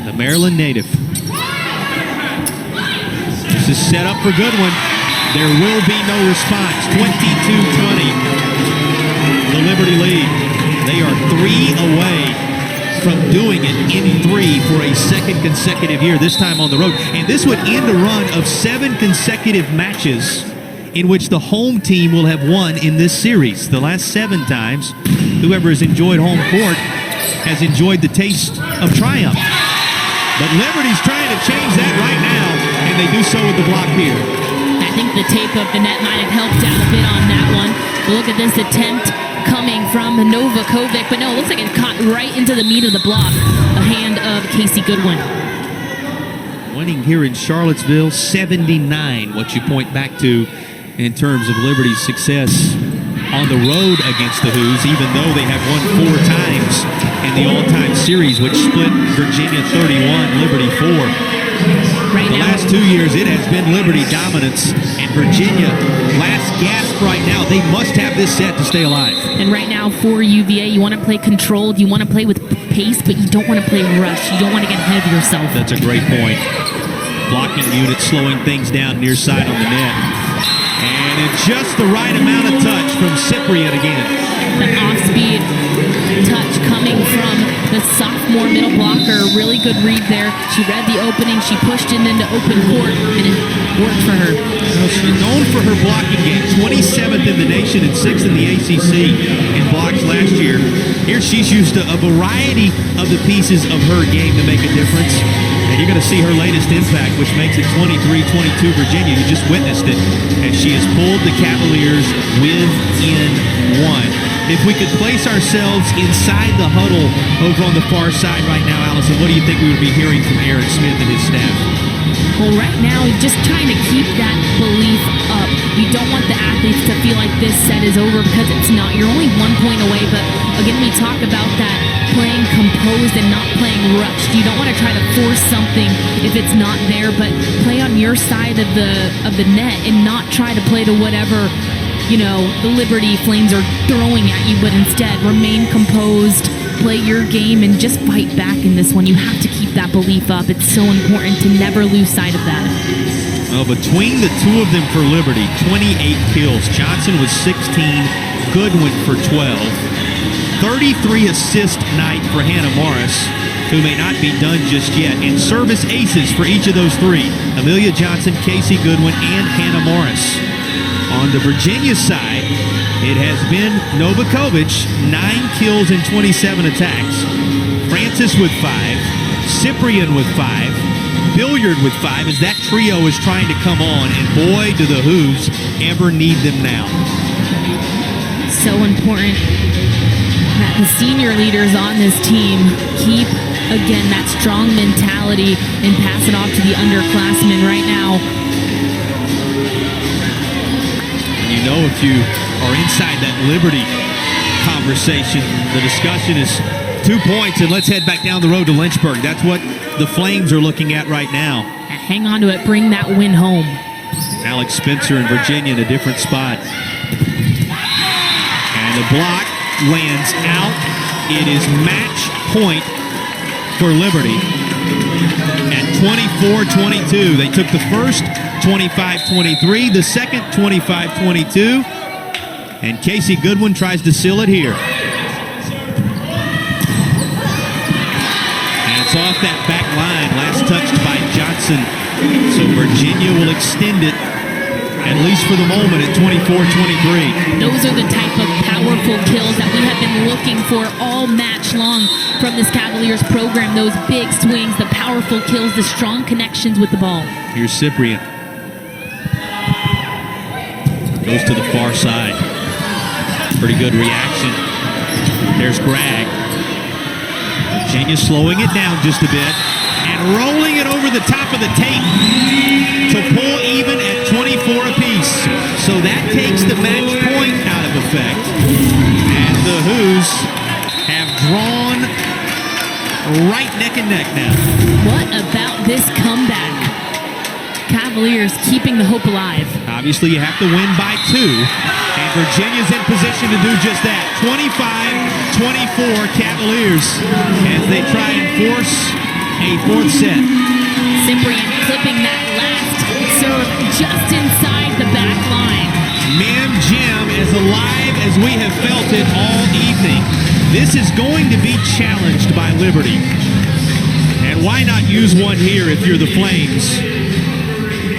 The Maryland native. This is set up for Goodwin. There will be no response. 22-20. The Liberty lead. They are 3 away from doing it in 3 for a 2nd consecutive year, this time on the road. And this would end a run of 7 consecutive matches in which the home team will have won in this series. The last 7 times, whoever has enjoyed home court has enjoyed the taste of triumph. But Liberty's trying to change that right now, and they do so with the block here. I think the tape of the net might have helped out a bit on that one. But look at this attempt coming from Novakovic, but no, it looks like it caught right into the meat of the block. A hand of Casey Goodwin. Winning here in Charlottesville, 79, what you point back to in terms of Liberty's success on the road against the Hoos, even though they have won 4 times in the all-time series, which split Virginia 31, Liberty 4. Right The now, last 2 years, it has been Liberty dominance, and Virginia, last gasp right now. They must have this set to stay alive. and right now for UVA, you want to play controlled, you want to play with pace, but you don't want to play rush. You don't want to get ahead of yourself. That's a great point. Blocking unit slowing things down near side on the net. And it's just the right amount of touch from Cyprian again. The off-speed touch coming from the sophomore middle blocker. Really good read there. She read the opening. She pushed it into open court, and it worked for her. Well, she's known for her blocking game. 27th in the nation and 6th in the ACC in blocks last year. Here she's used a variety of the pieces of her game to make a difference. And you're going to see her latest impact, which makes it 23-22 Virginia. You just witnessed it as she has pulled the Cavaliers within 1. If we could place ourselves inside the huddle over on the far side right now, Allison, what do you think we would be hearing from Aaron Smith and his staff? Well, right now, just trying to keep that belief up. You don't want the athletes to feel like this set is over, because it's not. You're only 1 point away, but again, we talk about that playing composed and not playing rushed. You don't want to try to force something if it's not there, but play on your side of the net and not try to play to whatever, you know, the Liberty Flames are throwing at you, but instead remain composed, play your game, and just fight back in this one. You have to keep that belief up. It's so important to never lose sight of that. Well, between the two of them for Liberty, 28 kills. Johnson was 16, Goodwin for 12. 33 assist night for Hannah Morris, who may not be done just yet. And service aces for each of those 3. Amelia Johnson, Casey Goodwin, and Hannah Morris. On the Virginia side, it has been Novakovic, 9 kills and 27 attacks. Francis with 5, Cyprian with 5, Billiard with 5, as that trio is trying to come on, and boy, do the Hoos ever need them now. So important that the senior leaders on this team keep, again, that strong mentality and pass it off to the underclassmen right now. You know, if you are inside that Liberty conversation, the discussion is 2 points, and let's head back down the road to Lynchburg. That's what the Flames are looking at right now. Hang on to it, bring that win home. Alex Spencer in Virginia in a different spot. And the block lands out. It is match point for Liberty at 24-22. They took the first 25-23, the second 25-22, and Casey Goodwin tries to seal it here. And it's off that back line, last touched by Johnson. So Virginia will extend it, at least for the moment, at 24-23. Those are the type of powerful kills that we have been looking for all match long from this Cavaliers program. Those big swings, the powerful kills, the strong connections with the ball. Here's Cyprian. Goes to the far side. Pretty good reaction. There's Gragg. Virginia slowing it down just a bit and rolling it over the top of the tape to pull even at 24 apiece. So that takes the match point out of effect. And the Hoos have drawn right neck and neck now. What about this comeback? Cavaliers keeping the hope alive. Obviously, you have to win by 2, and Virginia's in position to do just that. 25-24 Cavaliers as they try and force a 4th set. Cyprian clipping that last serve just inside the back line. Mim Jim as alive as we have felt it all evening. This is going to be challenged by Liberty. And why not use one here if you're the Flames?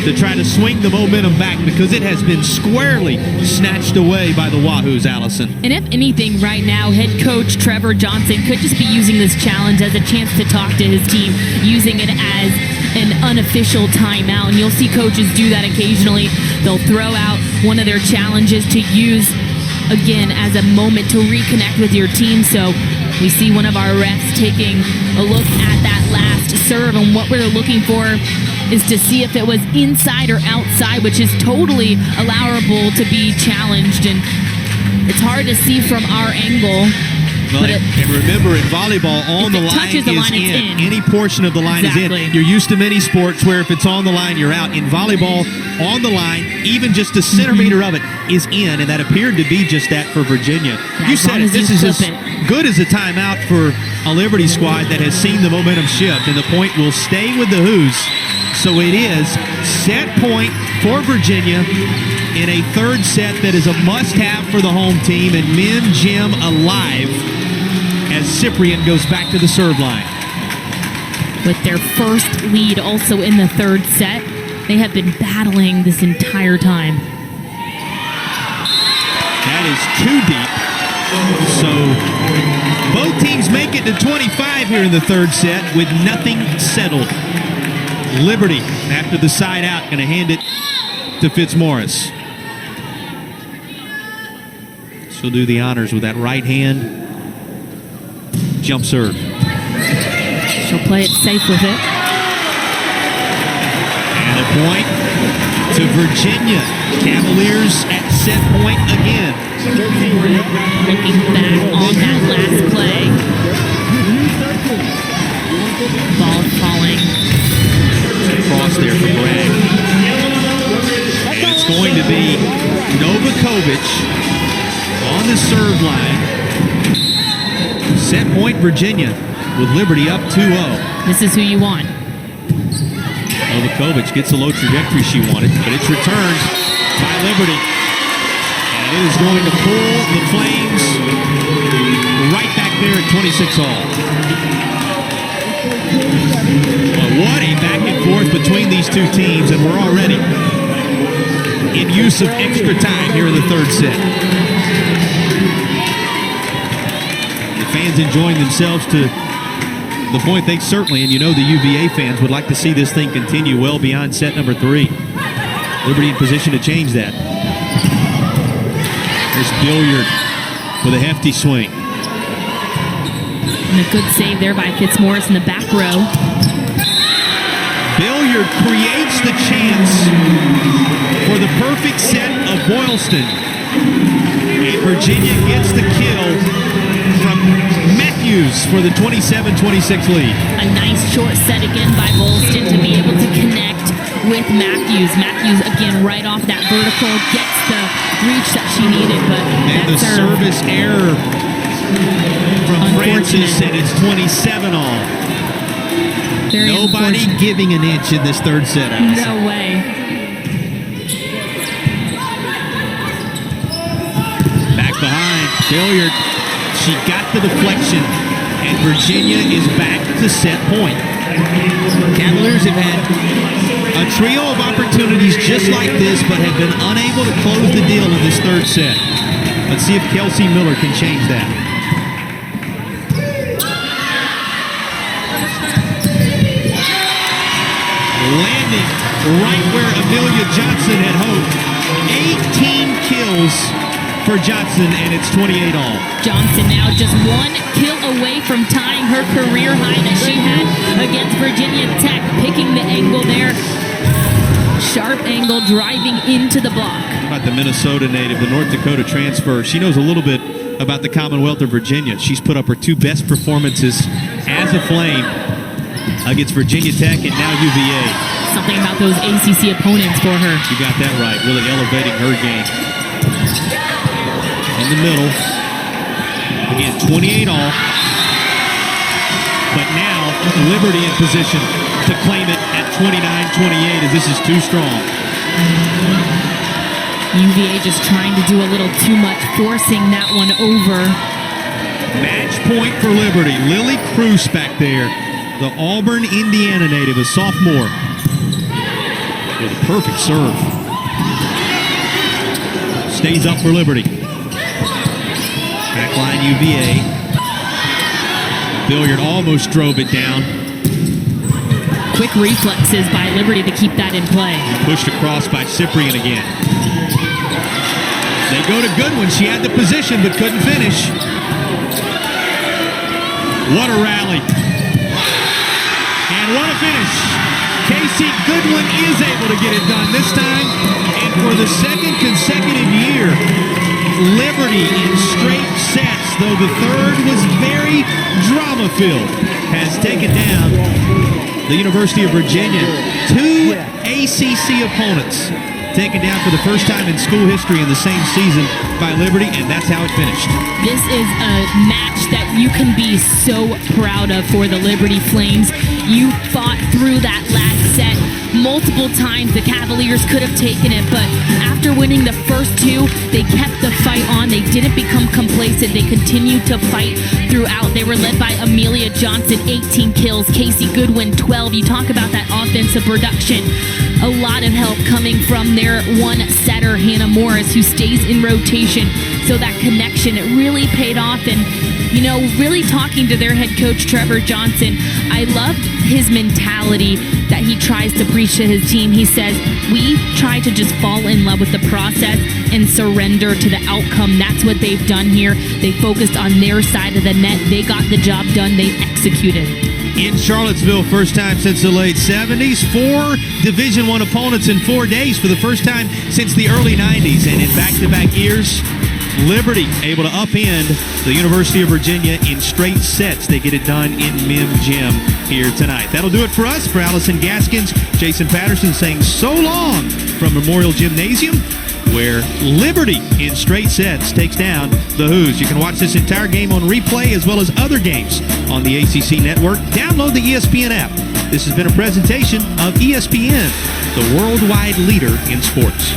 to try to swing the momentum back because it has been squarely snatched away by the Wahoos, Allison. And if anything, right now, head coach Trevor Johnson could just be using this challenge as a chance to talk to his team, using it as an unofficial timeout. And you'll see coaches do that occasionally. They'll throw out one of their challenges to use, again, as a moment to reconnect with your team. So we see one of our refs taking a look at that last serve, and what we're looking for is to see if it was inside or outside, which is totally allowable to be challenged. And it's hard to see from our angle. Well, and remember, in volleyball, on the line is in. Any portion of the line is in. You're used to many sports where if it's on the line, you're out. In volleyball, on the line, even just a centimeter of it is in, and that appeared to be just that for Virginia. Yeah, you said it. This is as good as a timeout for a Liberty squad that has seen the momentum shift, and the point will stay with the Hoos. So it is set point for Virginia in a third set that is a must-have for the home team, and men gym alive as Cyprian goes back to the serve line. With their first lead also in the third set, they have been battling this entire time. That is too deep. So both teams make it to 25 here in the third set with nothing settled. Liberty, after the side out, going to hand it to Fitzmaurice. She'll do the honors with that right hand. Jump serve. She'll play it safe with it. And a point to Virginia. Cavaliers at set point again. Looking back on that last play. Ball falling. Cross there for Bragg. And it's going to be Novakovic on the serve line. Set point Virginia with Liberty up 2-0. This is who you want. Novakovic gets the low trajectory she wanted, but it's returned by Liberty. And it is going to pull the Flames right back there at 26 all. Well, what a back and forth between these two teams, and we're already in use of extra time here in the third set. Fans enjoying themselves to the point they certainly, and you know the UVA fans, would like to see this thing continue well beyond set number 3. Liberty in position to change that. There's Billiard with a hefty swing. And a good save there by Fitzmaurice in the back row. Billiard creates the chance for the perfect set of Boylston. And Virginia gets the kill from Matthews for the 27-26 lead. A nice short set again by Boylston to be able to connect with Matthews. Matthews again right off that vertical, gets the reach that she needed, but and the service error from Francis, and it's 27 all. Very Nobody giving an inch in this third set, Allison. No way. Back behind, Billiard. She got the deflection, and Virginia is back to set point. Cavaliers have had a trio of opportunities just like this, but have been unable to close the deal in this third set. Let's see if Kelsey Miller can change that. Landing right where Amelia Johnson had hoped. 18 kills for Johnson, and it's 28 all. Johnson now just one kill away from tying her career high that she had against Virginia Tech, picking the angle there. Sharp angle, driving into the block. How about the Minnesota native, the North Dakota transfer? She knows a little bit about the Commonwealth of Virginia. She's put up her 2 best performances as a Flame against Virginia Tech and now UVA. Something about those ACC opponents for her. You got that right, really elevating her game. In the middle. Again, 28 all. But now, Liberty in position to claim it at 29-28 as this is too strong. UVA just trying to do a little too much, forcing that one over. Match point for Liberty. Lily Cruz back there. The Auburn, Indiana native, a sophomore. with a perfect serve. Stays up for Liberty. Backline UVA. Billiard almost drove it down. Quick reflexes by Liberty to keep that in play. Pushed across by Cyprian again. They go to Goodwin. She had the position but couldn't finish. What a rally. And what a finish. Casey Goodwin is able to get it done this time. And for the second consecutive year, Liberty in straight sets, though the third was very drama-filled, has taken down the University of Virginia. 2 ACC opponents taken down for the first time in school history in the same season by Liberty, and that's how it finished. This is a match that you can be so proud of for the Liberty Flames. You fought through that last set multiple times. The Cavaliers could have taken it, but after winning the first 2, they kept the fight on. They didn't become complacent. They continued to fight throughout. They were led by Amelia Johnson, 18 kills, Casey Goodwin, 12. You talk about that offensive production. A lot of help coming from their one setter, Hannah Morris, who stays in rotation. So that connection, it really paid off. And, you know, really talking to their head coach, Trevor Johnson, I loved his mentality that he tries to preach to his team. He says, we try to just fall in love with the process and surrender to the outcome. That's what they've done here. They focused on their side of the net. They got the job done. They executed. In Charlottesville, first time since the late 70s. 4 Division I opponents in 4 days for the first time since the early 90s. And in back-to-back years, Liberty able to upend the University of Virginia in straight sets. They get it done in Mim Gym here tonight. That'll do it for us. For Allison Gaskins, Jason Patterson saying so long from Memorial Gymnasium, where Liberty in straight sets takes down the Hoos. You can watch this entire game on replay as well as other games on the ACC network. Download the ESPN app. This has been a presentation of ESPN, the worldwide leader in sports.